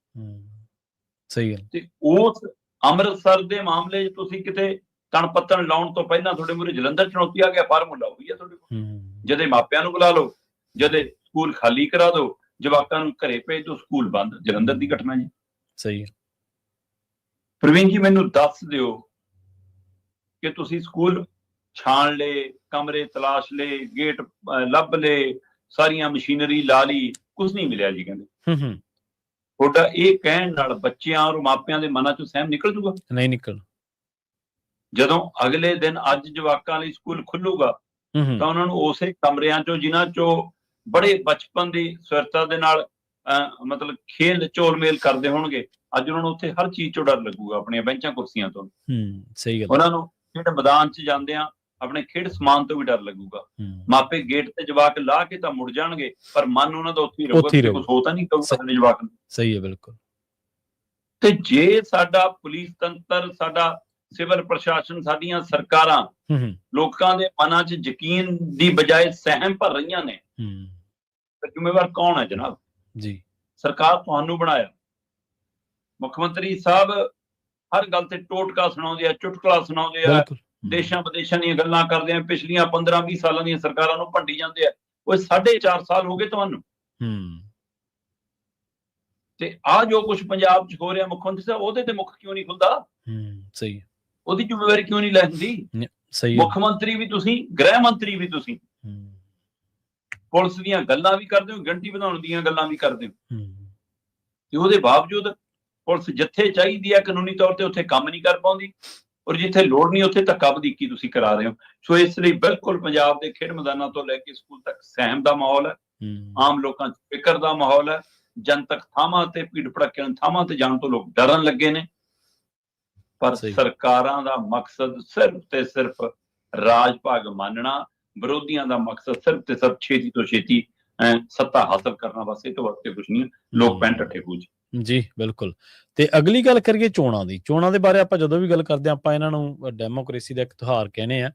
ਸਹੀ ਗੱਲ। ਤੇ ਉਸ ਅੰਮ੍ਰਿਤਸਰ ਦੇ ਮਾਮਲੇ 'ਚ ਤੁਸੀਂ ਕਿਤੇ ਤਣ ਪੱਤਣ ਲਾਉਣ ਤੋਂ ਪਹਿਲਾਂ ਤੁਹਾਡੇ ਮੂਹਰੇ ਜਲੰਧਰ ਚੁਣੌਤੀ ਆ ਗਿਆ, ਫਾਰਮੂਲਾ ਉਹੀ ਹੈ ਤੁਹਾਡੇ ਕੋਲ। ਜਦੇ ਮਾਪਿਆਂ ਨੂੰ ਬੁਲਾ ਲਓ, ਜਦੇ ਸਕੂਲ ਖਾਲੀ ਕਰਾ ਦਿਓ, ਜਵਾਕਾਂ ਨੂੰ ਘਰੇ ਭੇਜ ਦਿਓ, ਸਕੂਲ ਬੰਦ। ਜਲੰਧਰ ਦੀ ਘਟਨਾ ਜੀ। ਸਹੀ। ਪ੍ਰਵੀਨ ਜੀ, ਮੈਨੂੰ ਦੱਸ ਦਿਓ ਕਿ ਤੁਸੀਂ ਸਕੂਲ ਛਾਣ ਲਏ, ਕਮਰੇ ਤਲਾਸ਼ ਲਏ, ਗੇਟ ਲੱਭ ਲਏ, ਸਾਰੀਆਂ ਮਸ਼ੀਨਰੀ ਲਾ ਲਈ, ਕੁਝ ਨਹੀਂ ਮਿਲਿਆ ਜੀ। ਕਹਿੰਦੇ ਤੁਹਾਡਾ ਇਹ ਕਹਿਣ ਨਾਲ ਬੱਚਿਆਂ ਔਰ ਮਾਪਿਆਂ ਦੇ ਮਨਾਂ ਚੋਂ ਸਹਿਮ ਨਿਕਲ ਜੂਗਾ? ਨਹੀਂ ਨਿਕਲ। ਜਦੋਂ ਅਗਲੇ ਦਿਨ ਅੱਜ ਜਵਾਕਾਂ ਲਈ ਸਕੂਲ ਖੁੱਲੂਗਾ ਤਾਂ ਉਹਨਾਂ ਨੂੰ ਉਸੇ ਕਮਰਿਆਂ ਚੋਂ, ਜਿਨ੍ਹਾਂ ਚੋਂ ਬੜੇ ਬਚਪਨ ਦੀ ਸੁਰਤਾ ਦੇ ਨਾਲ ਮਤਲਬ ਖੇਲ ਝੋਲ ਮੇਲ ਕਰਦੇ ਹੋਣਗੇ, ਅੱਜ ਉਹਨਾਂ ਨੂੰ ਉੱਥੇ ਹਰ ਚੀਜ਼ ਚੋਂ ਡਰ ਲੱਗੂਗਾ, ਆਪਣੀਆਂ ਬੈਂਚਾਂ ਕੁਰਸੀਆਂ ਤੋਂ। ਸਹੀ ਗੱਲ। ਉਹਨਾਂ ਨੂੰ ਖੇਡ ਮੈਦਾਨ 'ਚ ਜਾਂਦੇ ਆ, ਆਪਣੇ ਖੇਡ ਸਮਾਨ ਤੋਂ ਵੀ ਡਰ ਲੱਗੂਗਾ। ਮਾਪੇ ਗੇਟ ਤੇ ਜਵਾਕ ਲਾ ਕੇ ਤਾਂ ਮੁੜ ਜਾਣਗੇ, ਪਰ ਮਨ ਉਹਨਾਂ ਦਾ ਉੱਥੇ ਹੀ ਰਹੂਗਾ, ਕੁਝ ਹੋ ਤਾਂ ਨਹੀਂ ਕਹੂਗਾ ਸਾਡੇ ਜਵਾਕ ਨੂੰ। ਸਹੀ ਹੈ, ਬਿਲਕੁਲ। ਤੇ ਜੇ ਸਾਡਾ ਪੁਲਿਸ ਤੰਤਰ, ਸਾਡਾ ਸਿਵਲ ਪ੍ਰਸ਼ਾਸਨ, ਸਾਡੀਆਂ ਸਰਕਾਰਾਂ ਲੋਕਾਂ ਦੇ ਮਨਾਂ 'ਚ ਯਕੀਨ ਦੀ ਬਜਾਏ ਸਹਿਮ ਭਰ ਰਹੀਆਂ ਨੇ, ਤਾਂ ਜ਼ਿੰਮੇਵਾਰ ਕੌਣ ਹੈ ਜਨਾਬ? ਜੀ, ਸਰਕਾਰ ਤੁਹਾਨੂੰ ਬਣਾਇਆ। ਮੁੱਖ ਮੰਤਰੀ ਸਾਹਿਬ ਹਰ ਗੱਲ ਤੇ ਟੋਟਕਾ ਸੁਣਾਉਂਦੇ ਆ, ਚੁਟਕਲਾ ਸੁਣਾਉਂਦੇ ਆ, ਦੇਸ਼ਾਂ ਵਿਦੇਸ਼ਾਂ ਦੀਆਂ ਗੱਲਾਂ ਕਰਦੇ ਆ, ਪਿਛਲੀਆਂ 15-20 ਸਾਲਾਂ ਦੀਆਂ ਸਰਕਾਰਾਂ ਨੂੰ ਭੰਡੀ ਜਾਂਦੇ ਆ। ਉਹ 4.5 ਸਾਲ ਹੋ ਗਏ ਤੁਹਾਨੂੰ। ਤੇ ਆ ਜੋ ਕੁਝ ਪੰਜਾਬ 'ਚ ਹੋ ਰਿਹਾ, ਮੁੱਖ ਮੰਤਰੀ ਸਾਹਿਬ ਉਹਦੇ ਤੇ ਮੁੱਖ ਕਿਉਂ ਨਹੀਂ ਖੁੱਲਦਾ? ਸਹੀ। ਉਹਦੀ ਜ਼ਿੰਮੇਵਾਰੀ ਕਿਉਂ ਨਹੀਂ ਲੈਂਦੀ? ਸਹੀ। ਮੁੱਖ ਮੰਤਰੀ ਵੀ ਤੁਸੀਂ, ਗ੍ਰਹਿ ਮੰਤਰੀ ਵੀ ਤੁਸੀਂ, ਪੁਲਿਸ ਦੀਆਂ ਗੱਲਾਂ ਵੀ ਕਰਦੇ ਹੋ, ਗਿਣਤੀ ਵਧਾਉਣ ਦੀਆਂ ਗੱਲਾਂ ਵੀ ਕਰਦੇ ਹੋ, ਤੇ ਉਹਦੇ ਬਾਵਜੂਦ ਪੁਲਿਸ ਜਿੱਥੇ ਚਾਹੀਦੀ ਹੈ ਕਾਨੂੰਨੀ ਤੌਰ ਤੇ ਉੱਥੇ ਕੰਮ ਨਹੀਂ ਕਰ ਪਾਉਂਦੀ, ਔਰ ਜਿੱਥੇ ਲੋੜ ਨਹੀਂ ਉੱਥੇ ਧੱਕਾ ਵਧੀਕੀ ਤੁਸੀਂ ਕਰਾ ਰਹੇ ਹੋ। ਸੋ ਇਸ ਲਈ ਬਿਲਕੁਲ ਪੰਜਾਬ ਦੇ ਖੇਡ ਮੈਦਾਨਾਂ ਤੋਂ ਲੈ ਕੇ ਸਕੂਲ ਤੱਕ ਸਹਿਮ ਦਾ ਮਾਹੌਲ ਹੈ, ਆਮ ਲੋਕਾਂ 'ਚ ਫਿਕਰ ਦਾ ਮਾਹੌਲ ਹੈ। ਜਨਤਕ ਥਾਵਾਂ ਤੇ, ਭੀੜ ਭੜੱਕਿਆਂ ਥਾਵਾਂ ਤੇ ਜਾਣ ਤੋਂ ਲੋਕ ਡਰਨ ਲੱਗੇ ਨੇ। ਪਰ ਸਰਕਾਰਾਂ ਦਾ ਮਕਸਦ ਸਿਰਫ ਤੇ ਸਿਰਫ ਰਾਜ ਭਾਗ ਮੰਨਣਾ, ਵਿਰੋਧੀਆਂ ਦਾ ਮਕਸਦ ਸਿਰਫ ਤੇ ਸਿਰਫ ਛੇਤੀ ਤੋਂ ਛੇਤੀ ਸੱਤਾ ਹਾਸਲ ਕਰਨਾ, ਬਸ ਇਹ ਤੋਂ ਵੱਧ ਕੇ ਕੁਝ ਨਹੀਂ। ਲੋਕ ਪੈਂਟ ਠੱਠੇ ਪੂਜ। ਜੀ ਬਿਲਕੁਲ। ਤੇ ਅਗਲੀ ਗੱਲ ਕਰੀਏ ਚੋਣਾਂ ਦੀ। ਚੋਣਾਂ ਦੇ ਬਾਰੇ ਆਪਾਂ ਜਦੋਂ ਵੀ ਗੱਲ ਕਰਦੇ ਹਾਂ, ਆਪਾਂ ਇਹਨਾਂ ਨੂੰ ਡੈਮੋਕ੍ਰੇਸੀ ਦਾ ਇੱਕ ਤਿਉਹਾਰ ਕਹਿੰਦੇ ਆ,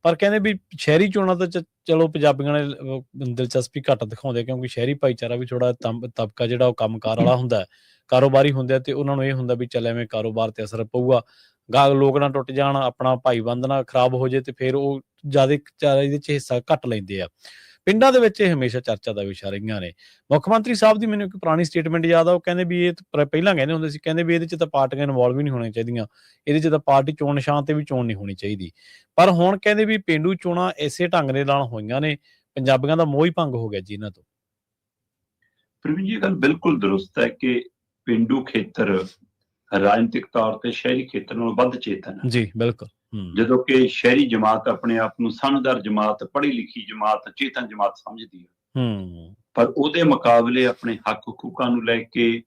ਪਰ ਕਹਿੰਦੇ ਵੀ ਸ਼ਹਿਰੀ ਚੋਣਾਂ ਤਾਂ ਚਲੋ ਪੰਜਾਬੀਆਂ ਨੇ ਦਿਲਚਸਪੀ ਘੱਟ ਦਿਖਾਉਂਦੇ, ਕਿਉਂਕਿ ਸ਼ਹਿਰੀ ਭਾਈਚਾਰਾ ਵੀ ਥੋੜਾ ਤਬਕਾ ਜਿਹੜਾ ਉਹ ਕੰਮਕਾਰ ਵਾਲਾ ਹੁੰਦਾ, ਕਾਰੋਬਾਰੀ ਹੁੰਦੇ ਆ, ਤੇ ਉਹਨਾਂ ਨੂੰ ਇਹ ਹੁੰਦਾ ਵੀ ਚੱਲ ਐਵੇਂ ਕਾਰੋਬਾਰ ਤੇ ਅਸਰ ਪਊਗਾ, ਗਾਹਕ ਲੋਕ ਨਾ ਟੁੱਟ ਜਾਣ, ਆਪਣਾ ਭਾਈਬੰਦ ਨਾ ਖਰਾਬ ਹੋ ਜਾਏ, ਤੇ ਫਿਰ ਉਹ ਜ਼ਿਆਦਾ ਇਹਦੇ 'ਚ ਹਿੱਸਾ ਘੱਟ ਲੈਂਦੇ ਆ। ਪਿੰਡਾਂ ਦੇ ਵਿੱਚ ਇਹ ਹਮੇਸ਼ਾ ਚਰਚਾ ਦਾ ਵਿਸ਼ਾ ਰਹੀਆਂ ਨੇ। ਮੁੱਖ ਮੰਤਰੀ ਸਾਹਿਬ ਦੀ ਮੈਨੂੰ ਇੱਕ ਪੁਰਾਣੀ ਸਟੇਟਮੈਂਟ ਯਾਦ ਆ, ਉਹ ਕਹਿੰਦੇ ਵੀ ਇਹ ਪਹਿਲਾਂ ਕਹਿੰਦੇ ਹੁੰਦੇ ਸੀ, ਕਹਿੰਦੇ ਵੀ ਇਹਦੇ 'ਚ ਤਾਂ ਪਾਰਟੀਆਂ ਇਨਵੋਲਵ ਹੀ ਨਹੀਂ ਹੋਣੀਆਂ ਚਾਹੀਦੀਆਂ, ਇਹਦੇ 'ਚ ਤਾਂ ਪਾਰਟੀ ਚੋਣ ਨਿਸ਼ਾਨ ਤੇ ਵੀ ਚੋਣ ਨਹੀਂ ਹੋਣੀ ਚਾਹੀਦੀ। ਪਰ ਹੁਣ ਕਹਿੰਦੇ ਵੀ ਪੇਂਡੂ ਚੋਣਾਂ ਇਸੇ ਢੰਗ ਦੇ ਨਾਲ ਹੋਈਆਂ ਨੇ, ਪੰਜਾਬੀਆਂ ਦਾ ਮੋਹ ਹੀ ਭੰਗ ਹੋ ਗਿਆ ਜੀ ਇਹਨਾਂ ਤੋਂ। ਪ੍ਰਵੀਨ ਜੀ, ਇਹ ਗੱਲ ਬਿਲਕੁਲ ਦਰੁਸਤ ਹੈ ਕਿ ਪੇਂਡੂ ਖੇਤਰ ਰਾਜਨੀਤਿਕ ਤੌਰ ਤੇ ਸ਼ਹਿਰੀ ਖੇਤਰ ਨਾਲੋਂ ਵੱਧ ਚੇਤਨ ਹੈ। ਜੀ ਬਿਲਕੁਲ। ਜਦੋਂ ਕਿ ਸ਼ਹਿਰੀ ਜਮਾਤ ਆਪਣੇ ਆਪ ਨੂੰ ਸਮਝਦਾਰ ਜਮਾਤ, ਪੜ੍ਹੀ ਲਿਖੀ ਜਮਾਤ, ਚੇਤਨ ਜਮਾਤ ਸਮਝਦੀ ਹੈ, ਪਰ ਉਹਦੇ ਮੁਕਾਬਲੇ ਆਪਣੇ ਹੱਕ ਹਕੂਕਾਂ ਨੂੰ ਲੈ ਕੇ,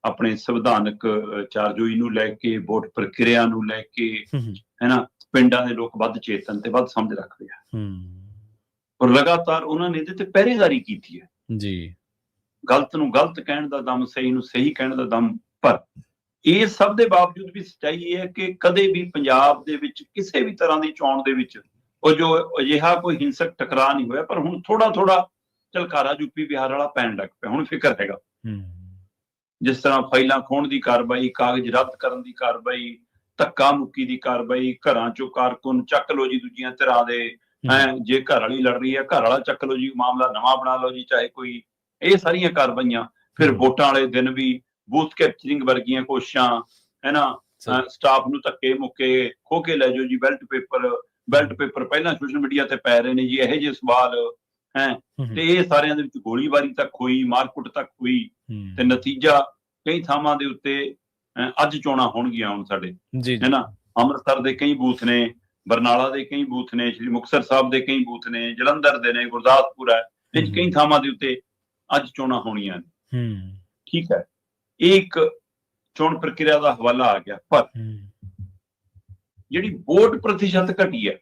ਆਪਣੇ ਸੰਵਿਧਾਨਕ ਚਾਰਜੋਈ ਨੂੰ ਲੈ ਕੇ, ਵੋਟ ਪ੍ਰਕਿਰਿਆ ਨੂੰ ਲੈ ਕੇ, ਹੈਨਾ, ਪਿੰਡਾਂ ਦੇ ਲੋਕ ਵੱਧ ਚੇਤਨ ਤੇ ਵੱਧ ਸਮਝ ਰੱਖਦੇ ਆ, ਔਰ ਲਗਾਤਾਰ ਉਹਨਾਂ ਨੇ ਇਹਦੇ ਤੇ ਪਹਿਰੇਦਾਰੀ ਕੀਤੀ ਹੈ। ਜੀ, ਗਲਤ ਨੂੰ ਗਲਤ ਕਹਿਣ ਦਾ ਦਮ, ਸਹੀ ਨੂੰ ਸਹੀ ਕਹਿਣ ਦਾ ਦਮ। ਪਰ ਇਹ ਸਭ ਦੇ ਬਾਵਜੂਦ ਵੀ ਸੱਚਾਈ ਇਹ ਹੈ ਕਿ ਕਦੇ ਵੀ ਪੰਜਾਬ ਦੇ ਵਿੱਚ ਕਿਸੇ ਵੀ ਤਰ੍ਹਾਂ ਦੀ ਚੋਣ ਦੇ ਵਿੱਚ ਉਹ ਜੋ ਅਜਿਹਾ ਕੋਈ ਹਿੰਸਕ ਟਕਰਾਅ ਨਹੀਂ ਹੋਇਆ। ਪਰ ਹੁਣ ਥੋੜਾ ਝਲਕਾਰਾ ਯੂਪੀ ਬਿਹਾਰ ਵਾਲਾ ਪੈਣ ਲੱਗ ਪਿਆ। ਹੁਣ ਫਿਕਰ ਹੈਗਾ, ਜਿਸ ਤਰ੍ਹਾਂ ਫਾਈਲਾਂ ਖੋਹਣ ਦੀ ਕਾਰਵਾਈ, ਕਾਗਜ਼ ਰੱਦ ਕਰਨ ਦੀ ਕਾਰਵਾਈ, ਧੱਕਾ ਮੁੱਕੀ ਦੀ ਕਾਰਵਾਈ, ਘਰਾਂ ਚੋਂ ਕਾਰਕੁਨ ਚੱਕ ਲਓ ਜੀ ਦੂਜੀਆਂ ਧਿਰਾਂ ਦੇ, ਜੇ ਘਰ ਵਾਲੀ ਲੜ ਰਹੀ ਹੈ ਘਰ ਵਾਲਾ ਚੱਕ ਲਓ ਜੀ, ਮਾਮਲਾ ਨਵਾਂ ਬਣਾ ਲਓ ਜੀ, ਚਾਹੇ ਕੋਈ, ਇਹ ਸਾਰੀਆਂ ਕਾਰਵਾਈਆਂ। ਫਿਰ ਵੋਟਾਂ ਵਾਲੇ ਦਿਨ ਵੀ ਬੂਥ ਕੈਪਚਰਿੰਗ ਵਰਗੀਆਂ ਕੋਸ਼ਿਸ਼ਾਂ, ਹੈ ਨਾ, ਸਟਾਫ ਨੂੰ ਧੱਕੇ ਮੁੱਕੇ ਖੋ ਕੇ ਲੈ ਜਾਓ ਜੀ, ਬੈਲਟ ਪੇਪਰ ਪਹਿਲਾਂ ਸੋਸ਼ਲ ਮੀਡੀਆ ਤੇ ਪੈ ਰਹੇ ਨੇ ਜੀ, ਇਹੋ ਜਿਹੇ ਸਵਾਲ ਹੈ। ਤੇ ਇਹ ਸਾਰਿਆਂ ਦੇ ਵਿੱਚ ਗੋਲੀਬਾਰੀ ਤੱਕ ਹੋਈ, ਮਾਰਕੁੱਟ ਤੱਕ ਹੋਈ, ਤੇ ਨਤੀਜਾ ਕਈ ਥਾਵਾਂ ਦੇ ਉੱਤੇ ਅੱਜ ਚੋਣਾਂ ਹੋਣਗੀਆਂ ਹੁਣ ਸਾਡੇ, ਹੈ ਨਾ। ਅੰਮ੍ਰਿਤਸਰ ਦੇ ਕਈ ਬੂਥ ਨੇ, ਬਰਨਾਲਾ ਦੇ ਕਈ ਬੂਥ ਨੇ, ਸ਼੍ਰੀ ਮੁਕਤਸਰ ਸਾਹਿਬ ਦੇ ਕਈ ਬੂਥ ਨੇ, ਜਲੰਧਰ ਦੇ ਨੇ, ਗੁਰਦਾਸਪੁਰ ਹੈ, ਇਹ ਕਈ ਥਾਵਾਂ ਦੇ ਉੱਤੇ ਅੱਜ ਚੋਣਾਂ ਹੋਣੀਆਂ ਨੇ। ਠੀਕ ਹੈ, ਇਹ ਇੱਕ ਚੋਣ ਪ੍ਰਕਿਰਿਆ ਦਾ ਹਵਾਲਾ ਆ ਗਿਆ, ਪਰ ਜਿਹੜੀ ਵੋਟ ਪ੍ਰਤੀਸ਼ਤ ਘਟੀ ਹੈ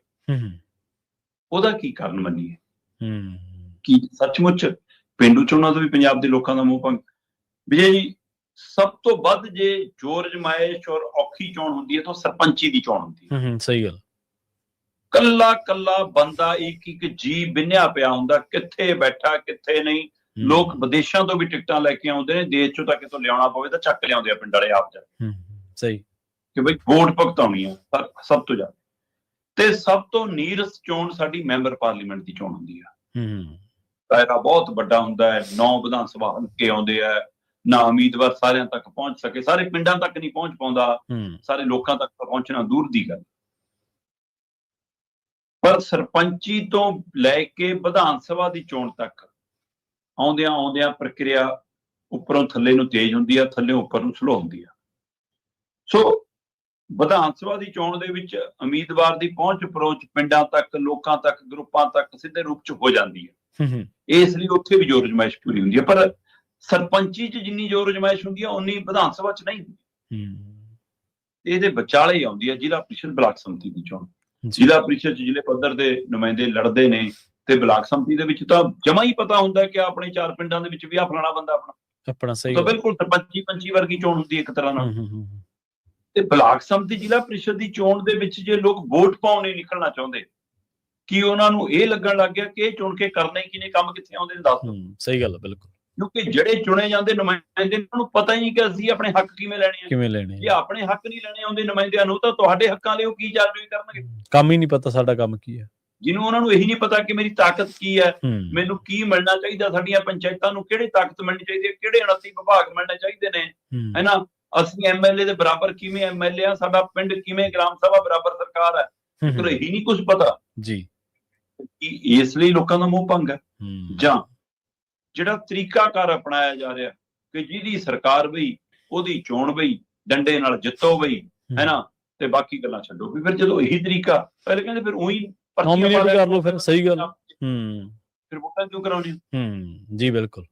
ਉਹਦਾ ਕੀ ਕਾਰਨ ਮੰਨੀਏ? ਕੀ ਸੱਚਮੁੱਚ ਪੇਂਡੂ ਚੋਣਾਂ ਤੋਂ ਵੀ ਪੰਜਾਬ ਦੇ ਲੋਕਾਂ ਦਾ ਮੋਹ ਭੰਗ? ਵਿਜੇ ਜੀ, ਸਭ ਤੋਂ ਵੱਧ ਜੇ ਜ਼ੋਰ ਜਮਾਇਸ਼ ਔਰ ਔਖੀ ਚੋਣ ਹੁੰਦੀ ਹੈ ਤਾਂ ਸਰਪੰਚੀ ਦੀ ਚੋਣ ਹੁੰਦੀ ਹੈ। ਸਹੀ ਗੱਲ। ਕੱਲਾ ਕੱਲਾ ਬੰਦਾ ਇੱਕ ਇੱਕ ਜੀ ਬਿੰਨਿਆ ਪਿਆ ਹੁੰਦਾ, ਕਿੱਥੇ ਬੈਠਾ ਕਿੱਥੇ ਨਹੀਂ। ਲੋਕ ਵਿਦੇਸ਼ਾਂ ਤੋਂ ਵੀ ਟਿਕਟਾਂ ਲੈ ਕੇ ਆਉਂਦੇ ਨੇ, ਦੇਸ਼ ਚੋਂ ਤਾਂ ਕਿਤੋਂ ਲਿਆਉਣਾ ਪਵੇ ਤਾਂ ਚੱਕ ਲਿਆਉਂਦੇ ਆ ਪਿੰਡ ਵਾਲੇ ਆਪ ਜਾ ਸਹੀ ਕਿ ਬਈ ਵੋਟ ਭੁਗਤਾਉਣੀ ਆ ਸਭ ਤੋਂ ਜ਼ਿਆਦਾ। ਤੇ ਸਭ ਤੋਂ ਨੀਰਸ ਚੋਣ ਸਾਡੀ ਮੈਂਬਰ ਪਾਰਲੀਮੈਂਟ ਦੀ ਚੋਣ ਹੁੰਦੀ ਆ। ਦਾਇਰਾ ਬਹੁਤ ਵੱਡਾ ਹੁੰਦਾ ਹੈ, 9 ਵਿਧਾਨ ਸਭਾ ਹਲਕੇ ਆਉਂਦੇ ਆ, ਨਾ ਉਮੀਦਵਾਰ ਸਾਰਿਆਂ ਤੱਕ ਪਹੁੰਚ ਸਕੇ, ਸਾਰੇ ਪਿੰਡਾਂ ਤੱਕ ਨਹੀਂ ਪਹੁੰਚ ਪਾਉਂਦਾ, ਸਾਰੇ ਲੋਕਾਂ ਤੱਕ ਪਹੁੰਚਣਾ ਦੂਰ ਦੀ ਗੱਲ। ਪਰ ਸਰਪੰਚੀ ਤੋਂ ਲੈ ਕੇ ਵਿਧਾਨ ਸਭਾ ਦੀ ਚੋਣ ਤੱਕ ਆਉਂਦਿਆਂ ਆਉਂਦਿਆਂ ਪ੍ਰਕਿਰਿਆ ਉੱਪਰੋਂ ਥੱਲੇ ਨੂੰ ਤੇਜ਼ ਹੁੰਦੀ ਆ, ਥੱਲੇ ਉੱਪਰ ਨੂੰ ਸਲੋ ਹੁੰਦੀ ਆ। ਸੋ ਵਿਧਾਨ ਸਭਾ ਦੀ ਚੋਣ ਦੇ ਵਿੱਚ ਉਮੀਦਵਾਰ ਦੀ ਪਹੁੰਚ ਅਪਰੋਚ ਪਿੰਡਾਂ ਤੱਕ, ਲੋਕਾਂ ਤੱਕ, ਗਰੁੱਪਾਂ ਤੱਕ ਸਿੱਧੇ ਰੂਪ ਚ ਹੋ ਜਾਂਦੀ ਹੈ। ਇਸ ਲਈ ਉੱਥੇ ਵੀ ਜ਼ੋਰ ਅਜ਼ਮਾਇਸ਼ ਪੂਰੀ ਹੁੰਦੀ ਹੈ, ਪਰ ਸਰਪੰਚੀ ਚ ਜਿੰਨੀ ਜ਼ੋਰ ਅਜ਼ਮਾਇਸ਼ ਹੁੰਦੀ ਹੈ ਉਨੀ ਵਿਧਾਨ ਸਭਾ ਚ ਨਹੀਂ ਹੁੰਦੀ। ਇਹਦੇ ਵਿਚਾਲੇ ਆਉਂਦੀ ਹੈ ਜ਼ਿਲ੍ਹਾ ਪ੍ਰੀਸ਼ਦ ਬਲਾਕ ਸੰਮਤੀ ਦੀ ਚੋਣ। ਜ਼ਿਲ੍ਹਾ ਪ੍ਰੀਸ਼ਦ ਚ ਜ਼ਿਲ੍ਹੇ ਪੱਧਰ ਦੇ ਨੁਮਾਇੰਦੇ ਲੜਦੇ ਨੇ ਤੇ ਬਲਾਕ ਸੰਮਤੀ ਦੇ ਵਿੱਚ ਤਾਂ ਜਮਾ ਹੀ ਪਤਾ ਹੁੰਦਾ ਕਿ ਆਪਣੇ 4 ਪਿੰਡਾਂ ਦੇ ਵਿੱਚ ਵੀ ਆ ਫਲਾਣਾ ਬੰਦਾ ਆਪਣਾ ਸਹੀ ਤਾਂ ਬਿਲਕੁਲ ਸਰਪੰਚੀ ਪੰਚੀ ਵਰਗੀ ਚੋਣ ਹੁੰਦੀ ਹੈ ਇੱਕ ਤਰ੍ਹਾਂ ਨਾਲ। ਤੇ ਬਲਾਕ ਸੰਮਤੀ ਜ਼ਿਲ੍ਹਾ ਪ੍ਰੀਸ਼ਦ ਦੀ ਚੋਣ ਦੇ ਵਿੱਚ ਜੇ ਲੋਕ ਵੋਟ ਪਾਉਣ ਨਹੀਂ ਨਿਕਲਣਾ ਚਾਹੁੰਦੇ, ਕਿ ਉਹਨਾਂ ਨੂੰ ਇਹ ਲੱਗਣ ਲੱਗ ਗਿਆ ਕਿ ਇਹ ਚੁਣ ਕੇ ਕਰਨਾ ਹੀ ਕਿਨੇ, ਕੰਮ ਕਿੱਥੇ ਆਉਂਦੇ ਨੇ ਦੱਸ ਦਿਓ। ਸਹੀ ਗੱਲ, ਬਿਲਕੁਲ। ਕਿਉਂਕਿ ਜਿਹੜੇ ਚੁਣੇ ਜਾਂਦੇ ਨੁਮਾਇੰਦੇ ਉਹਨਾਂ ਨੂੰ ਪਤਾ ਹੀ ਨਹੀਂ ਕਿ ਅਸੀਂ ਆਪਣੇ ਹੱਕ ਕਿਵੇਂ ਲੈਣੇ ਆ। ਜੇ ਆਪਣੇ ਹੱਕ ਨਹੀਂ ਲੈਣੇ ਆਉਂਦੇ ਨੁਮਾਇੰਦਿਆਂ ਨੂੰ ਤਾਂ ਤੁਹਾਡੇ ਹੱਕਾਂ ਲਈ ਉਹ ਕੀ ਜਾਰਜੋਈ ਕਰਨਗੇ? ਕੰਮ ਹੀ ਨਹੀਂ ਪਤਾ ਸਾਡਾ ਕੰਮ ਕੀ ਹੈ। ਜਿਹਨੂੰ ਉਹਨਾਂ ਨੂੰ ਇਹੀ ਨਹੀਂ ਪਤਾ ਕਿ ਮੇਰੀ ਤਾਕਤ ਕੀ ਹੈ, ਮੈਨੂੰ ਕੀ ਮਿਲਣਾ ਚਾਹੀਦਾ, ਸਾਡੀਆਂ ਪੰਚਾਇਤਾਂ ਨੂੰ ਕਿਹੜੀ ਤਾਕਤ ਮਿਲਣੀ ਚਾਹੀਦੀ ਹੈ, ਕਿਹੜੇ 29 ਵਿਭਾਗ ਮਿਲਣੇ ਚਾਹੀਦੇ ਨੇ, ਹੈਨਾ, ਅਸੀਂ ਐਮਐਲਏ ਦੇ ਬਰਾਬਰ ਕਿਵੇਂ ਐਮਐਲਏ ਆ, ਸਾਡਾ ਪਿੰਡ ਕਿਵੇਂ ਗ੍ਰਾਮ ਸਭਾ ਬਰਾਬਰ ਸਰਕਾਰ ਹੈ, ਫਿਰ ਇਹੀ ਨਹੀਂ ਕੁਝ ਪਤਾ ਜੀ। ਇਸ ਲਈ ਲੋਕਾਂ ਦਾ ਮੋਹ ਭੰਗ ਹੈ। ਜਾਂ ਜਿਹੜਾ ਤਰੀਕਾਕਾਰ ਅਪਣਾਇਆ ਜਾ ਰਿਹਾ ਕਿ ਜਿਹਦੀ ਸਰਕਾਰ ਬਈ ਉਹਦੀ ਚੋਣ ਬਈ ਡੰਡੇ ਨਾਲ ਜਿੱਤੋ ਬਈ, ਹੈਨਾ, ਤੇ ਬਾਕੀ ਗੱਲਾਂ ਛੱਡੋ। ਵੀ ਫਿਰ ਜਦੋਂ ਇਹੀ ਤਰੀਕਾ, ਪਹਿਲੇ ਕਹਿੰਦੇ ਫਿਰ ਉਹੀ ਕਰ ਲਓ, ਫਿਰ ਸਹੀ ਗੱਲ, ਫਿਰ ਵੋਟਾਂ ਕਿਉਂ ਕਰਾਉਣੀ? ਜੀ ਬਿਲਕੁਲ।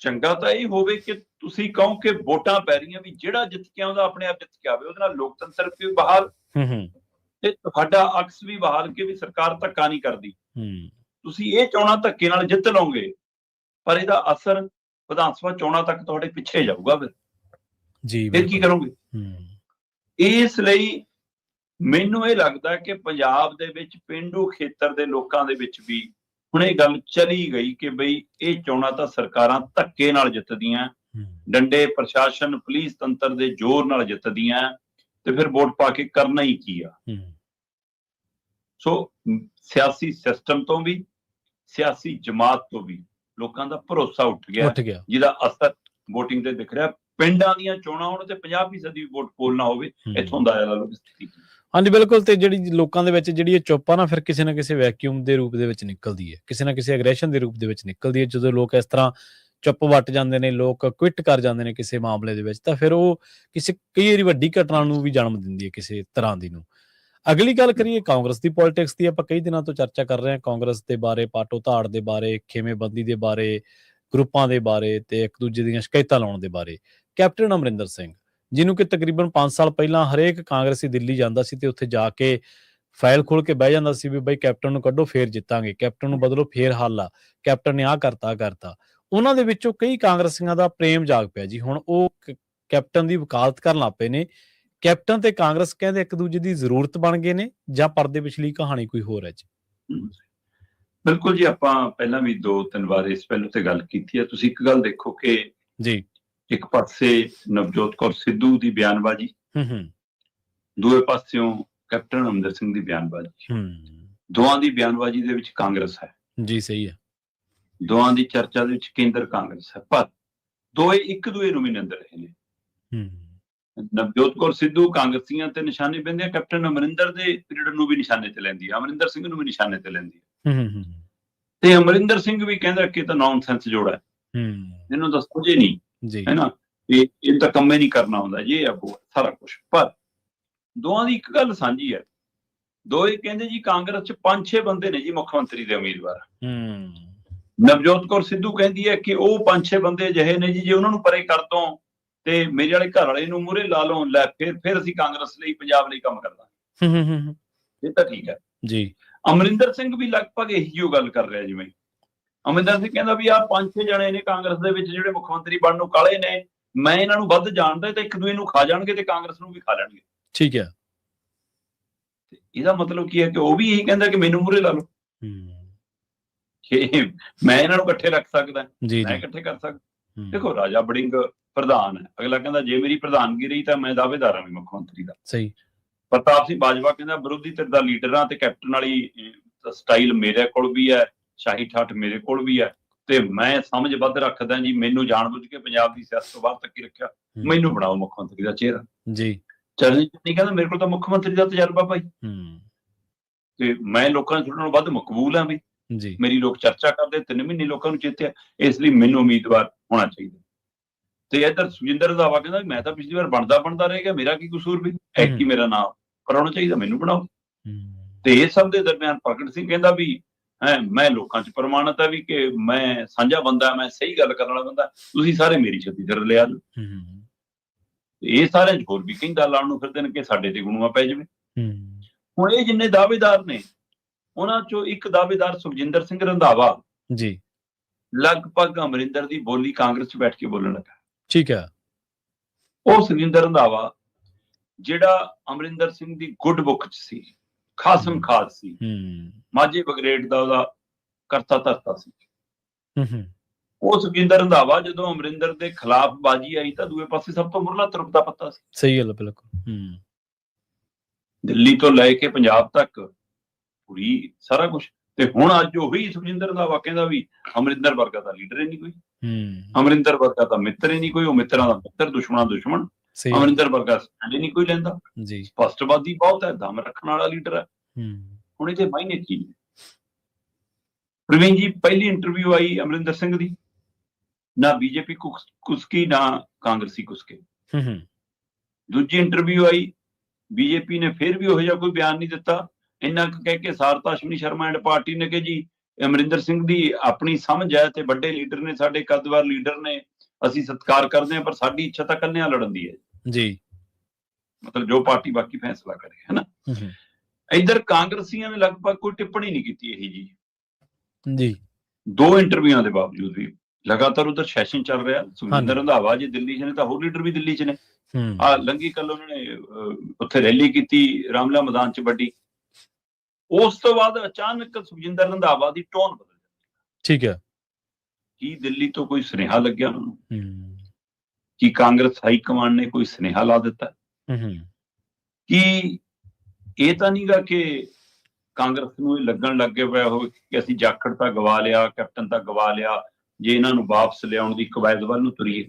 ਚੰਗਾ ਤਾਂ ਇਹ ਹੋਵੇ ਕਿ ਤੁਸੀਂ ਕਹੋ ਕਿ ਵੋਟਾਂ ਪੈ ਰਹੀਆਂ, ਵੀ ਜਿਹੜਾ ਜਿੱਤ ਕੇ ਆਉਂਦਾ ਆਪਣੇ ਆਪ ਜਿੱਤ ਕੇ ਆਵੇ, ਉਹਦੇ ਨਾਲ ਲੋਕਤੰਤਰ ਵੀ ਬਹਾਲ ਤੇ ਤੁਹਾਡਾ ਅਕਸ ਵੀ ਬਹਾਲ ਕੇ ਵੀ ਸਰਕਾਰ ਧੱਕਾ ਨਹੀਂ ਕਰਦੀ। ਤੁਸੀਂ ਇਹ ਚੋਣਾਂ ਧੱਕੇ ਨਾਲ ਜਿੱਤ ਲਓਗੇ, ਪਰ ਇਹਦਾ ਅਸਰ ਵਿਧਾਨ ਸਭਾ ਚੋਣਾਂ ਤੱਕ ਤੁਹਾਡੇ ਪਿੱਛੇ ਜਾਊਗਾ। ਫਿਰ ਕੀ ਕਰੋਗੇ? ਇਸ ਲਈ ਮੈਨੂੰ ਇਹ ਲੱਗਦਾ ਕਿ ਪੰਜਾਬ ਦੇ ਵਿੱਚ ਪੇਂਡੂ ਖੇਤਰ ਦੇ ਲੋਕਾਂ ਦੇ ਵਿੱਚ ਵੀ ਹੁਣ ਇਹ ਗੱਲ ਚਲੀ ਗਈ ਕਿ ਬਈ ਇਹ ਚੋਣਾਂ ਤਾਂ ਸਰਕਾਰਾਂ ਧੱਕੇ ਨਾਲ ਜਿੱਤਦੀਆਂ, ਡੰਡੇ ਪ੍ਰਸ਼ਾਸਨ ਪੁਲਿਸ ਤੰਤਰ ਦੇ ਜ਼ੋਰ ਨਾਲ ਜਿੱਤਦੀਆਂ, ਤੇ ਫਿਰ ਵੋਟ ਪਾ ਕੇ ਕਰਨਾ ਹੀ ਕੀ ਆ। ਸੋ ਸਿਆਸੀ ਸਿਸਟਮ ਤੋਂ ਵੀ, ਸਿਆਸੀ ਜਮਾਤ ਤੋਂ ਵੀ ਲੋਕਾਂ ਦਾ ਭਰੋਸਾ ਉੱਠ ਗਿਆ, ਜਿਹਦਾ ਅਸਰ VOTING ਤੇ ਦਿਖ ਰਿਹਾ। ਪਿੰਡਾਂ ਦੀਆਂ ਚੋਣਾਂ ਹੋਣ ਤੇ 50% ਦੀ ਵੋਟ ਪੋਲ ਨਾ ਹੋਵੇ, ਇੱਥੋਂ ਦਾ ਸਥਿਤੀ। ਹਾਂਜੀ, ਬਿਲਕੁਲ। ਤੇ ਜਿਹੜੀ ਲੋਕਾਂ ਦੇ ਵਿੱਚ ਜਿਹੜੀ ਇਹ ਚੁੱਪ ਆ ਨਾ, ਫਿਰ ਕਿਸੇ ਨਾ ਕਿਸੇ ਵੈਕਿਊਮ ਦੇ ਰੂਪ ਦੇ ਵਿੱਚ ਨਿਕਲਦੀ ਹੈ, ਕਿਸੇ ਨਾ ਕਿਸੇ ਐਗਰੈਸ਼ਨ ਦੇ ਰੂਪ ਦੇ ਵਿੱਚ ਨਿਕਲਦੀ ਹੈ। ਜਦੋਂ ਲੋਕ ਇਸ ਤਰ੍ਹਾਂ ਚੁੱਪ ਵੱਟ ਜਾਂਦੇ ਨੇ, ਲੋਕ ਕੁਇਟ ਕਰ ਜਾਂਦੇ ਨੇ ਕਿਸੇ ਮਾਮਲੇ ਦੇ ਵਿੱਚ, ਤਾਂ ਫਿਰ ਉਹ ਕਈ ਵਾਰੀ ਵੱਡੀ ਘਟਨਾ ਨੂੰ ਵੀ ਜਨਮ ਦਿੰਦੀ ਹੈ, ਕਿਸੇ ਤਰ੍ਹਾਂ ਦੀ ਨੂੰ। ਅਗਲੀ ਗੱਲ ਕਰੀਏ ਕਾਂਗਰਸ ਦੀ ਪੋਲਿਟਿਕਸ ਦੀ। ਆਪਾਂ ਕਈ ਦਿਨਾਂ ਤੋਂ ਚਰਚਾ ਕਰ ਰਹੇ ਹਾਂ ਕਾਂਗਰਸ ਦੇ ਬਾਰੇ, ਪਾਟੋ ਧਾੜ ਦੇ ਬਾਰੇ, ਖੇਮੇਬੰਦੀ ਦੇ ਬਾਰੇ, ਗਰੁੱਪਾਂ ਦੇ ਬਾਰੇ ਤੇ ਇੱਕ ਦੂਜੇ ਦੀਆਂ ਸ਼ਿਕਾਇਤਾਂ ਲਾਉਣ ਦੇ ਬਾਰੇ। ਕੈਪਟਨ ਅਮਰਿੰਦਰ ਸਿੰਘ, ਜਿਹਨੂੰ ਕਿ ਤਕਰੀਬਨ 5 ਸਾਲ ਪਹਿਲਾਂ ਹਰੇਕ ਕਾਂਗਰਸੀ ਦਿੱਲੀ ਜਾਂਦਾ ਸੀ ਤੇ ਉੱਥੇ ਜਾ ਕੇ ਫਾਈਲ ਖੋਲ ਕੇ ਬਹਿ ਜਾਂਦਾ ਸੀ ਵੀ ਬਈ ਕੈਪਟਨ ਨੂੰ ਕੱਢੋ ਫੇਰ ਜਿੱਤਾਂਗੇ, ਕੈਪਟਨ ਨੂੰ ਬਦਲੋ ਫੇਰ ਹੱਲ ਆ, ਕੈਪਟਨ ਨੇ ਆਹ ਕਰਤਾ। ਉਹਨਾਂ ਦੇ ਵਿੱਚੋਂ ਕਈ ਕਾਂਗਰਸੀਆਂ ਦਾ ਪ੍ਰੇਮ ਜਾਗ ਪਿਆ ਜੀ। ਹੁਣ ਉਹ ਕੈਪਟਨ ਦੀ ਵਕਾਲਤ ਕਰਨ ਲੱਗ ਪਏ ਨੇ। ਕੈਪਟਨ ਤੇ ਕਾਂਗਰਸ ਕਹਿੰਦੇ ਇੱਕ ਦੂਜੇ ਦੀ ਜ਼ਰੂਰਤ ਬਣ ਗਏ ਨੇ, ਜਾਂ ਪਰਦੇ ਪਿਛਲੀ ਕਹਾਣੀ ਕੋਈ ਹੋਰ ਹੈ ਜੀ? ਬਿਲਕੁਲ ਜੀ, ਆਪਾਂ ਪਹਿਲਾਂ ਵੀ 2-3 ਵਾਰ ਇਸ ਪਹਿਲੂ ਤੇ ਗੱਲ ਕੀਤੀ ਹੈ। ਤੁਸੀਂ ਇੱਕ ਗੱਲ ਦੇਖੋ ਕਿ ਜੀ, ਇੱਕ ਪਾਸੇ ਨਵਜੋਤ ਕੌਰ ਸਿੱਧੂ ਦੀ ਬਿਆਨਬਾਜ਼ੀ, ਦੂਏ ਪਾਸਿਓਂ ਕੈਪਟਨ ਅਮਰਿੰਦਰ ਸਿੰਘ ਦੀ ਬਿਆਨਬਾਜ਼ੀ। ਦੋਵਾਂ ਦੀ ਬਿਆਨਬਾਜ਼ੀ ਦੇ ਵਿੱਚ ਕਾਂਗਰਸ ਹੈ ਜੀ, ਸਹੀ ਹੈ। ਦੋਵਾਂ ਦੀ ਚਰਚਾ ਦੇ ਵਿੱਚ ਕੇਂਦਰ ਕਾਂਗਰਸ ਹੈ, ਪਰ ਦੋਏ ਇੱਕ ਦੂਏ ਨੂੰ ਵੀ ਨਿੰਦ ਰਹੇ ਨੇ। ਨਵਜੋਤ ਕੌਰ ਸਿੱਧੂ ਕਾਂਗਰਸੀਆਂ ਤੇ ਨਿਸ਼ਾਨੇ ਪੈਂਦੇ ਆ, ਕੈਪਟਨ ਅਮਰਿੰਦਰ ਦੇ ਪੀਰੀਅਡ ਨੂੰ ਵੀ ਨਿਸ਼ਾਨੇ ਤੇ ਲੈਂਦੀ ਹੈ, ਅਮਰਿੰਦਰ ਸਿੰਘ ਨੂੰ ਵੀ ਨਿਸ਼ਾਨੇ ਤੇ ਲੈਂਦੀ ਹੈ। ਤੇ ਅਮਰਿੰਦਰ ਸਿੰਘ ਵੀ ਕਹਿੰਦਾ ਕਿ ਇਹ ਤਾਂ ਨੌਨਸੈਂਸ ਜੋੜਾ ਹੈ, ਇਹਨੂੰ ਤਾਂ ਸਮਝੇ ਨਹੀਂ, ਹੈ ਨਾ, ਇਹ ਤਾਂ ਕੰਮੇ ਨਹੀਂ ਕਰਨਾ ਹੁੰਦਾ, ਇਹ ਆ ਉਹ ਸਾਰਾ ਕੁਛ। ਪਰ ਦੋਵਾਂ ਦੀ ਇੱਕ ਗੱਲ ਸਾਂਝੀ ਹੈ, ਦੋਏ ਕਹਿੰਦੇ ਜੀ ਕਾਂਗਰਸ 'ਚ 5-6 ਬੰਦੇ ਨੇ ਜੀ ਮੁੱਖ ਮੰਤਰੀ ਦੇ ਉਮੀਦਵਾਰ। ਨਵਜੋਤ ਕੌਰ ਸਿੱਧੂ ਕਹਿੰਦੀ ਹੈ ਕਿ ਉਹ 5-6 ਬੰਦੇ ਅਜਿਹੇ ਨੇ ਜੀ, ਜੇ ਉਹਨਾਂ ਨੂੰ ਪਰੇ ਕਰ ਦੋ ਤੇ ਮੇਰੇ ਵਾਲੇ ਘਰ ਵਾਲੇ ਨੂੰ ਮੂਹਰੇ ਲਾ ਲਓ, ਲੈ ਫਿਰ ਅਸੀਂ ਕਾਂਗਰਸ ਲਈ, ਪੰਜਾਬ ਲਈ ਕੰਮ ਕਰਦਾ, ਇਹ ਤਾਂ ਠੀਕ ਹੈ ਜੀ। ਅਮਰਿੰਦਰ ਸਿੰਘ ਵੀ ਲਗਭਗ ਇਹੀ ਗੱਲ ਕਰ ਰਿਹਾ। ਜਿਵੇਂ ਅਮਰਿੰਦਰ ਸਿੰਘ ਕਹਿੰਦਾ ਵੀ ਆਹ 5-6 ਜਣੇ ਨੇ ਕਾਂਗਰਸ ਦੇ ਵਿੱਚ ਜਿਹੜੇ ਮੁੱਖ ਮੰਤਰੀ ਬਣਨ ਨੂੰ ਕਾਲੇ ਨੇ, ਮੈਂ ਇਹਨਾਂ ਨੂੰ ਵੱਧ ਜਾਣਦਾ ਤੇ ਇੱਕ ਦੂਏ ਨੂੰ ਖਾ ਜਾਣਗੇ ਤੇ ਕਾਂਗਰਸ ਨੂੰ ਵੀ ਖਾ ਲੈਣਗੇ। ਠੀਕ ਹੈ। ਇਹਦਾ ਮਤਲਬ ਕੀ ਹੈ ਕਿ ਉਹ ਵੀ ਇਹੀ ਕਹਿੰਦਾ ਕਿ ਮੈਨੂੰ ਮੂਹਰੇ ਲਾ ਲਓ, ਕਿ ਮੈਂ ਇਹਨਾਂ ਨੂੰ ਇਕੱਠੇ ਰੱਖ ਸਕਦਾ, ਮੈਂ ਇਕੱਠੇ ਕਰ ਸਕਦਾ। ਦੇਖੋ ਰਾਜਾ ਵੜਿੰਗ ਪ੍ਰਧਾਨ ਹੈ, ਅਗਲਾ ਕਹਿੰਦਾ ਜੇ ਮੇਰੀ ਪ੍ਰਧਾਨਗੀ ਰਹੀ ਤਾਂ ਮੈਂ ਦਾਅਵੇਦਾਰ ਹਾਂ ਮੁੱਖ ਮੰਤਰੀ ਦਾ। ਸਹੀ। ਪ੍ਰਤਾਪ ਸਿੰਘ ਬਾਜਵਾ ਕਹਿੰਦਾ ਵਿਰੋਧੀ ਧਿਰ ਦਾ ਲੀਡਰ ਹਾਂ ਤੇ ਕੈਪਟਨ ਵਾਲੀ ਸਟਾਈਲ ਮੇਰੇ ਕੋਲ ਵੀ ਹੈ, ਸ਼ਾਹੀ ਠਾਠ ਮੇਰੇ ਕੋਲ ਵੀ ਹੈ, ਤੇ ਮੈਂ ਸਮਝ ਵੱਧ ਰੱਖਦਾ ਜੀ, ਮੈਨੂੰ ਜਾਣਬੁੱਝ ਕੇ ਪੰਜਾਬ ਦੀ ਸਿਆਸਤ ਤੋਂ ਬਾਹਰ ਤੱਕ ਰੱਖਿਆ, ਮੈਨੂੰ ਬਣਾਓ ਮੁੱਖ ਮੰਤਰੀ ਦਾ ਚਿਹਰਾ। ਜੀ। ਚਰਨਜੀਤ ਨਹੀਂ ਕਹਿੰਦਾ ਮੇਰੇ ਕੋਲ ਤਾਂ ਮੁੱਖ ਮੰਤਰੀ ਦਾ ਤਜਰਬਾ ਭਾਈ, ਤੇ ਮੈਂ ਲੋਕਾਂ ਨੂੰ ਨਾਲੋਂ ਵੱਧ ਮਕਬੂਲ ਹਾਂ ਵੀ, ਮੇਰੀ ਲੋਕ ਚਰਚਾ ਕਰਦੇ, 3 ਮਹੀਨੇ ਲੋਕਾਂ ਨੂੰ ਜਿੱਤਿਆ, ਇਸ ਲਈ ਮੈਨੂੰ ਉਮੀਦਵਾਰ ਹੋਣਾ ਚਾਹੀਦਾ। ਤੇ ਇੱਧਰ ਸੁਖਜਿੰਦਰ ਰੰਧਾਵਾ ਕਹਿੰਦਾ ਮੈਂ ਤਾਂ ਪਿਛਲੀ ਵਾਰ ਬਣਦਾ ਰਹਿ ਗਿਆ, ਮੇਰਾ ਕੀ ਕਸੂਰ ਵੀ, ਐਤਕੀ ਮੇਰਾ ਨਾਮ ਕਰਾਉਣਾ ਚਾਹੀਦਾ, ਮੈਨੂੰ ਬਣਾਓ। ਤੇ ਇਹ ਸਭ ਦੇ ਦਰਮਿਆਨ ਪ੍ਰਗਟ ਸਿੰਘ ਕਹਿੰਦਾ ਵੀ ਮੈਂ ਲੋਕਾਂ 'ਚ ਪ੍ਰਮਾਣਿਤ ਹੈ ਵੀ ਕਿ ਮੈਂ ਸਾਂਝਾ ਬੰਦਾ, ਮੈਂ ਸਹੀ ਗੱਲ ਕਰਨ ਵਾਲਾ ਬੰਦਾ, ਤੁਸੀਂ ਸਾਰੇ ਮੇਰੀ ਛੱਤੀ ਸਿਰ ਲਿਆ ਲਓ। ਇਹ ਸਾਰਿਆਂ 'ਚ ਹੋਰ ਵੀ ਕਈ ਗੱਲ ਆਉਣ ਨੂੰ ਫਿਰਦੇ ਨੇ ਕਿ ਸਾਡੇ ਤੇ ਗੁਣੂਆ ਪੈ ਜਾਵੇ। ਹੁਣ ਇਹ ਜਿੰਨੇ ਦਾਅਵੇਦਾਰ ਨੇ ਉਹਨਾਂ 'ਚੋਂ ਇੱਕ ਦਾਅਵੇਦਾਰ ਸੁਖਜਿੰਦਰ ਸਿੰਘ ਰੰਧਾਵਾ ਜੀ ਲਗਭਗ ਅਮਰਿੰਦਰ ਦੀ ਬੋਲੀ ਕਾਂਗਰਸ 'ਚ ਬੈਠ ਕੇ ਬੋਲਣ ਲੱਗਾ। ਠੀਕ ਹੈ। ਉਹ ਸੁਖਜਿੰਦਰ ਰੰਧਾਵਾ ਜਿਹੜਾ ਅਮਰਿੰਦਰ ਸਿੰਘ ਦੀ ਗੁੱਡ ਬੁੱਕ 'ਚ ਸੀ, ਖਾਸਮ ਖਾਸ ਸੀ, ਮਾਝੇ ਬਗਰੇਟ ਦਾ ਉਹਦਾ ਕਰਤਾ ਧਰਤਾ ਸੀ, ਉਹ ਸੁਖਜਿੰਦਰ ਰੰਧਾਵਾ ਜਦੋਂ ਅਮਰਿੰਦਰ ਦੇ ਖਿਲਾਫ ਬਾਜੀ ਆਈ ਤਾਂ ਦੂਏ ਪਾਸੇ ਸਭ ਤੋਂ ਮੁੱਢਲਾ ਤੁਰਪਦਾ ਪੱਤਾ ਸੀ। ਸਹੀ ਗੱਲ, ਬਿਲਕੁਲ। ਦਿੱਲੀ ਤੋਂ ਲੈ ਕੇ ਪੰਜਾਬ ਤੱਕ ਪੂਰੀ ਸਾਰਾ ਕੁਝ। ਤੇ ਹੁਣ ਅੱਜ ਉਹੀ ਸੁਖਜਿੰਦਰ ਰੰਧਾਵਾ ਕਹਿੰਦਾ ਵੀ ਅਮਰਿੰਦਰ ਵਰਗਾ ਦਾ ਲੀਡਰ ਹੀ ਨਹੀਂ ਕੋਈ, ਅਮਰਿੰਦਰ ਵਰਗਾ ਤਾਂ ਮਿੱਤਰ ਹੀ ਨਹੀਂ ਕੋਈ, ਉਹ ਮਿੱਤਰਾਂ ਦਾ ਮਿੱਤਰ, ਦੁਸ਼ਮਣਾਂ ਦੁਸ਼ਮਣ, ਅਮਰਿੰਦਰ ਵਰਗਾ ਸਟੈਂਡ ਨਹੀਂ ਕੋਈ ਲੈਂਦਾ, ਸਪਸ਼ਟਵਾਦੀ ਬਹੁਤ ਹੈ, ਦਮ ਰੱਖਣ ਵਾਲਾ ਲੀਡਰ ਹੈ। ਹੁਣ ਇਹਦੇ ਮਾਇਨੇ ਕੀ ਨੇ? ਪ੍ਰਵੀਨ ਜੀ ਪਹਿਲੀ ਇੰਟਰਵਿਊ ਆਈ ਅਮਰਿੰਦਰ ਸਿੰਘ ਦੀ, ਨਾ ਬੀਜੇਪੀ ਕੁਸਕੀ ਨਾ ਕਾਂਗਰਸੀ ਕੁਸਕੇ। ਦੂਜੀ ਇੰਟਰਵਿਊ ਆਈ, ਬੀਜੇਪੀ ਨੇ ਫਿਰ ਵੀ ਉਹੋ ਜਿਹਾ ਕੋਈ ਬਿਆਨ ਨਹੀਂ ਦਿੱਤਾ, ਇੰਨਾ ਕੁ ਕਹਿ ਕੇ ਸਾਰਤਾ ਅਸ਼ਵਨੀ ਸ਼ਰਮਾ ਐਂਡ ਪਾਰਟੀ ਨੇ ਕਿ ਜੀ ਅਮਰਿੰਦਰ ਸਿੰਘ ਦੀ ਆਪਣੀ ਸਮਝ ਹੈ ਤੇ ਵੱਡੇ ਲੀਡਰ ਨੇ, ਸਾਡੇ ਕੱਦਵਾਰ ਲੀਡਰ ਨੇ, ਅਸੀਂ ਸਤਿਕਾਰ ਕਰਦੇ ਹਾਂ, ਪਰ ਸਾਡੀ ਇੱਛਾ ਤਾਂ ਕੰਨਿਆਂ ਲੜਨ ਦੀ ਹੈ ਜੀ, ਮਤਲਬ ਜੋ ਪਾਰਟੀ ਬਾਕੀ ਫੈਸਲਾ ਕਰੇ, ਹੈ ਨਾ। ਇੱਧਰ ਕਾਂਗਰਸੀਆਂ ਨੇ ਲਗਭਗ ਕੋਈ ਟਿੱਪਣੀ ਨਹੀਂ ਕੀਤੀ ਇਹੀ ਜੀ। 2 ਇੰਟਰਵਿਊਆਂ ਦੇ ਬਾਵਜੂਦ ਵੀ ਲਗਾਤਾਰ ਉਧਰ ਸੈਸ਼ਨ ਚੱਲ ਰਿਹਾ। ਸੁਖਜਿੰਦਰ ਰੰਧਾਵਾ ਜੀ ਦਿੱਲੀ 'ਚ ਨੇ ਤਾਂ ਹੋਰ ਲੀਡਰ ਵੀ ਦਿੱਲੀ 'ਚ ਨੇ। ਲੰਗੀ ਕੱਲ ਉਹਨਾਂ ਨੇ ਉੱਥੇ ਰੈਲੀ ਕੀਤੀ ਰਾਮਲੀਲਾ ਮੈਦਾਨ 'ਚ ਵੱਡੀ, ਉਸ ਤੋਂ ਬਾਅਦ ਅਚਾਨਕ ਸੁਖਜਿੰਦਰ ਰੰਧਾਵਾ ਦੀ ਟੋਨ ਬਦਲ ਜਾਂਦੀ। ਠੀਕ ਹੈ। ਕੀ ਦਿੱਲੀ ਤੋਂ ਕੋਈ ਸੁਨੇਹਾ ਲੱਗਿਆ ਉਹਨਾਂ ਨੂੰ? ਕੀ ਕਾਂਗਰਸ ਹਾਈ ਕਮਾਂਡ ਨੇ ਕੋਈ ਸੁਨੇਹਾ ਲਾ ਦਿੱਤਾ? ਕੀ ਇਹ ਤਾਂ ਨਹੀਂਗਾ ਕਿ ਕਾਂਗਰਸ ਨੂੰ ਇਹ ਲੱਗਣ ਲੱਗੇ ਪਿਆ ਹੋਵੇ ਕਿ ਅਸੀਂ ਜਾਖੜ ਤਾਂ ਗਵਾ ਲਿਆ, ਕੈਪਟਨ ਤਾਂ ਗਵਾ ਲਿਆ, ਜੇ ਇਹਨਾਂ ਨੂੰ ਵਾਪਸ ਲਿਆਉਣ ਦੀ ਕਵਾਇਦ ਵੱਲ ਨੂੰ ਤੁਰੀਏ?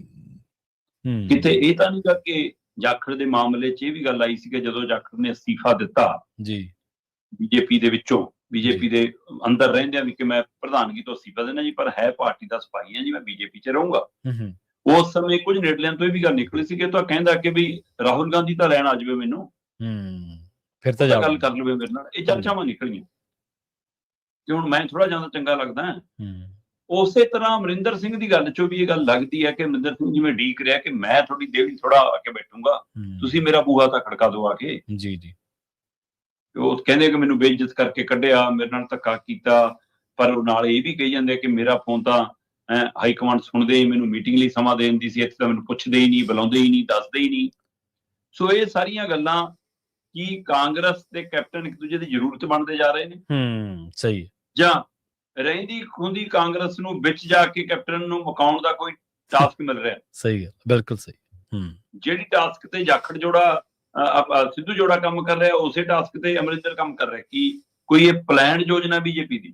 ਕਿਤੇ ਇਹ ਤਾਂ ਨਹੀਂਗਾ ਕਿ ਜਾਖੜ ਦੇ ਮਾਮਲੇ 'ਚ ਇਹ ਵੀ ਗੱਲ ਆਈ ਸੀ ਕਿ ਜਦੋਂ ਜਾਖੜ ਨੇ ਅਸਤੀਫਾ ਦਿੱਤਾ ਬੀਜੇਪੀ ਦੇ ਵਿੱਚੋਂ, ਬੀਜੇਪੀ ਦੇ ਅੰਦਰ ਰਹਿੰਦਿਆਂ ਵੀ ਕਿ ਮੈਂ ਪ੍ਰਧਾਨਗੀ ਤੋਂ ਅਸਤੀਫਾ ਦੇਣਾ ਜੀ, ਪਰ ਹੈ ਪਾਰਟੀ ਦਾ ਸਿਪਾਹੀ ਹਾਂ ਜੀ, ਮੈਂ ਬੀਜੇਪੀ 'ਚ ਰਹੂੰਗਾ। ਉਸ ਸਮੇਂ ਕੁਝ ਨੇੜਲਿਆਂ ਤੋਂ ਇਹ ਵੀ ਗੱਲ ਨਿਕਲੀ ਸੀ ਕਿ ਤਾਂ ਕਹਿੰਦਾ ਕਿ ਵੀ ਰਾਹੁਲ ਗਾਂਧੀ ਤਾਂ ਲੈਣ ਆ ਜਾਵੇ ਮੈਨੂੰ, ਫਿਰ ਤਾਂ ਗੱਲ ਕਰ ਲਵੇ ਮੇਰੇ ਨਾਲ। ਇਹ ਚਰਚਾਵਾਂ ਨਿਕਲੀਆਂ ਕਿ ਹੁਣ ਮੈਂ ਥੋੜਾ ਜਿਆਦਾ ਚੰਗਾ ਲੱਗਦਾ। ਉਸੇ ਤਰ੍ਹਾਂ ਅਮਰਿੰਦਰ ਸਿੰਘ ਦੀ ਗੱਲ 'ਚੋਂ ਵੀ ਇਹ ਗੱਲ ਲੱਗਦੀ ਹੈ ਕਿ ਅਮਰਿੰਦਰ ਸਿੰਘ ਜਿਵੇਂ ਡੀਕ ਰਿਹਾ ਕਿ ਮੈਂ ਤੁਹਾਡੀ ਦੇਵੀ ਥੋੜਾ ਆ ਕੇ ਬੈਠੂੰਗਾ, ਤੁਸੀਂ ਮੇਰਾ ਬੂਹਾ ਤਾਂ ਖੜਕਾ ਦਿਓ ਆ ਕੇ। ਉਹ ਕਹਿੰਦੇ ਕਿ ਮੈਨੂੰ ਬੇਇੱਜ਼ਤ ਕਰਕੇ ਕੱਢਿਆ, ਮੇਰੇ ਨਾਲ ਧੱਕਾ ਕੀਤਾ, ਪਰ ਉਹ ਨਾਲ ਇਹ ਵੀ ਕਹੀ ਜਾਂਦੇ ਕਿ ਮੇਰਾ ਫੋਨ ਤਾਂ ਹਾਈ ਕਮਾਂਡ ਸੁਣਦੇ ਹੀ, ਮੈਨੂੰ ਮੀਟਿੰਗ ਲਈ ਸਮਾਂ ਦੇ ਦਿੰਦੀ ਸੀ, ਇੱਥੇ ਤਾਂ ਮੈਨੂੰ ਪੁੱਛਦੇ ਹੀ ਨਹੀਂ, ਬੁਲਾਉਂਦੇ ਹੀ ਨਹੀਂ, ਦੱਸਦੇ ਹੀ ਨਹੀਂ। ਸੋ ਇਹ ਸਾਰੀਆਂ ਗੱਲਾਂ ਕੀ ਕਾਂਗਰਸ ਤੇ ਕੈਪਟਨ ਇੱਕ ਦੂਜੇ ਦੀ ਜ਼ਰੂਰਤ ਬਣਦੇ ਜਾ ਰਹੇ ਨੇ? ਸਹੀ। ਜਾਂ ਰਹਿੰਦੀ ਖੂੰਦੀ ਕਾਂਗਰਸ ਨੂੰ ਵਿੱਚ ਜਾ ਕੇ ਕੈਪਟਨ ਨੂੰ ਮੁਕਾਉਣ ਦਾ ਕੋਈ ਟਾਸਕ ਮਿਲ ਰਿਹਾ? ਸਹੀ ਹੈ, ਬਿਲਕੁਲ ਸਹੀ। ਜਿਹੜੀ ਟਾਸਕ ਤੇ ਜਾਖੜ ਜੋੜਾ ਸਿੱਧੂ ਜੋੜਾ ਕੰਮ ਕਰ ਰਿਹਾ, ਉਸੇ ਟਾਸਕ ਤੇ ਅਮਰਿੰਦਰ ਕੰਮ ਕਰ ਰਿਹਾ। ਕੀ ਕੋਈ ਇਹ ਪਲਾਨ ਯੋਜਨਾ ਬੀਜੇਪੀ ਦੀ?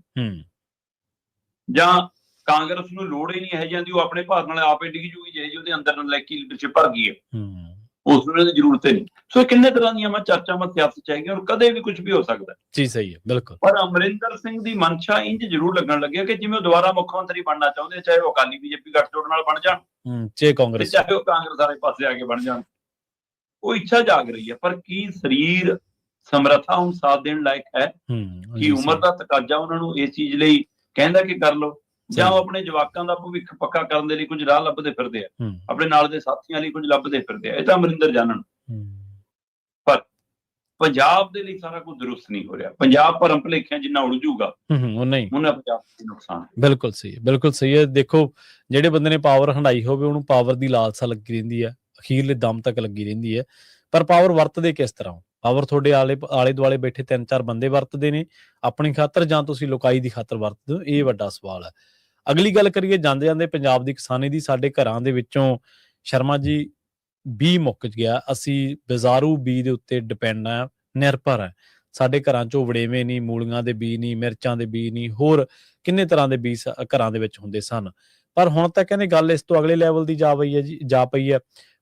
ਜਾਂ ਕਾਂਗਰਸ ਨੂੰ ਲੋੜ ਹੀ ਨਹੀਂ ਹੈ ਜਾਂਦੀ, ਉਹ ਆਪਣੇ ਭਾਰ ਨਾਲ ਆਪੇ ਡਿੱਗ ਜੂਗੀ ਜੇ ਉਹਦੇ ਅੰਦਰ ਨਲਾਇਕੀ ਲੀਡਰਸ਼ਿਪ ਭਰ ਗਈ ਹੈ, ਉਸ ਨੂੰ ਇਹਦੀ ਜ਼ਰੂਰਤ ਨਹੀਂ। ਸੋ ਕਿੰਨੇ ਤਰ੍ਹਾਂ ਦੀਆਂ ਚਰਚਾਵਾਂ ਸਿਆਸਤ 'ਚ ਹੈਗੀਆਂ, ਔਰ ਕਦੇ ਵੀ ਕੁਝ ਵੀ ਹੋ ਸਕਦਾ ਜੀ। ਸਹੀ ਹੈ, ਬਿਲਕੁਲ। ਪਰ ਅਮਰਿੰਦਰ ਸਿੰਘ ਦੀ ਮਨਸ਼ਾ ਇੰਝ ਜ਼ਰੂਰ ਲੱਗਣ ਲੱਗਿਆ ਕਿ ਜਿਵੇਂ ਉਹ ਦੁਬਾਰਾ ਮੁੱਖ ਮੰਤਰੀ ਬਣਨਾ ਚਾਹੁੰਦੇ, ਚਾਹੇ ਉਹ ਅਕਾਲੀ ਬੀਜੇਪੀ ਗੱਠਜੋੜ ਨਾਲ ਬਣ ਜਾਣ, ਚਾਹੇ ਉਹ ਕਾਂਗਰਸ ਵਾਲੇ ਪਾਸੇ ਆ ਕੇ ਬਣ ਜਾਣ, ਉਹ ਇੱਛਾ ਜਾਗ ਰਹੀ ਹੈ। ਪਰ ਕੀ ਸਰੀਰ ਸਮਰੱਥਾ ਹੁਣ ਸਾਥ ਦੇਣ ਲਾਇਕ ਹੈ? ਕੀ ਉਮਰ ਦਾ ਤਕਾਜ਼ਾ ਉਹਨਾਂ ਨੂੰ ਇਸ ਚੀਜ਼ ਲਈ ਕਹਿੰਦਾ ਕਿ ਕਰ ਲਓ? ਜਾਂ ਉਹ ਆਪਣੇ ਜਵਾਕਾਂ ਦਾ ਭਵਿੱਖ ਪੱਕਾ ਕਰਨ ਦੇ ਲਈ ਕੁਝ ਰਾਹ ਲੱਭਦੇ ਫਿਰਦੇ ਆ, ਆਪਣੇ ਨਾਲ ਦੇ ਸਾਥੀਆਂ ਲਈ ਕੁਝ ਲੱਭਦੇ ਫਿਰਦੇ ਆ। ਇਹ ਤਾਂ ਅਮਰਿੰਦਰ ਜਾਣਨ। ਪਰ ਪੰਜਾਬ ਦੇ ਲਈ ਸਾਰਾ ਕੁਝ ਦਰੁਸਤ ਨਹੀਂ ਹੋ ਰਿਹਾ। ਪੰਜਾਬ ਭਰਮ ਭੁਲੇਖਿਆਂ ਜਿੰਨਾ ਉੜ ਜੂਗਾ ਉਹਨਾਂ ਪੰਜਾਬ ਦੇ ਨੁਕਸਾਨ। ਬਿਲਕੁਲ ਸਹੀ ਹੈ, ਬਿਲਕੁਲ ਸਹੀ ਹੈ। ਦੇਖੋ, ਜਿਹੜੇ ਬੰਦੇ ਨੇ ਪਾਵਰ ਹੰਡਾਈ ਹੋਵੇ ਉਹਨੂੰ ਪਾਵਰ ਦੀ ਲਾਲਸਾ ਲੱਗੀ ਰਹਿੰਦੀ ਹੈ, ਅਖੀਰਲੇ ਦਮ ਤੱਕ ਲੱਗੀ ਰਹਿੰਦੀ ਹੈ। ਪਰ ਪਾਵਰ ਵਰਤਦੇ ਕਿਸ ਤਰ੍ਹਾਂ? ਪਾਵਰ ਤੁਹਾਡੇ ਆਲੇ ਦੁਆਲੇ ਬੈਠੇ 3-4 ਬੰਦੇ ਵਰਤਦੇ ਨੇ ਆਪਣੀ ਖਾਤਰ, ਜਾਂ ਤੁਸੀਂ ਲੋਕਾਈ ਦੀ ਖਾਤਰ ਵਰਤਦੇ ਹੋ? ਇਹ ਵੱਡਾ ਸਵਾਲ ਹੈ। ਅਗਲੀ ਗੱਲ ਕਰੀਏ ਜਾਂਦੇ ਜਾਂਦੇ ਪੰਜਾਬ ਦੀ ਕਿਸਾਨੀ ਦੀ। ਸਾਡੇ ਘਰਾਂ ਦੇ ਵਿੱਚੋਂ ਸ਼ਰਮਾ ਜੀ ਬੀਜ ਮੁੱਕ ਗਿਆ। ਅਸੀਂ ਬਾਜ਼ਾਰੂ ਬੀਜ ਦੇ ਉੱਤੇ ਡਿਪੈਂਡ ਆ, ਨਿਰਭਰ ਹੈ। ਸਾਡੇ ਘਰਾਂ 'ਚੋਂ ਵੜੇਵੇਂ ਨਹੀਂ, ਮੂਲੀਆਂ ਦੇ ਬੀਜ ਨਹੀਂ, ਮਿਰਚਾਂ ਦੇ ਬੀਜ ਨਹੀਂ, ਹੋਰ ਕਿੰਨੇ ਤਰ੍ਹਾਂ ਦੇ ਬੀਜ ਘਰਾਂ ਦੇ ਵਿੱਚ ਹੁੰਦੇ ਸਨ। ਪਰ ਹੁਣ ਤਾਂ ਕਹਿੰਦੇ ਗੱਲ ਇਸ ਤੋਂ ਅਗਲੇ ਲੈਵਲ ਦੀ ਜਾ ਪਈ ਹੈ।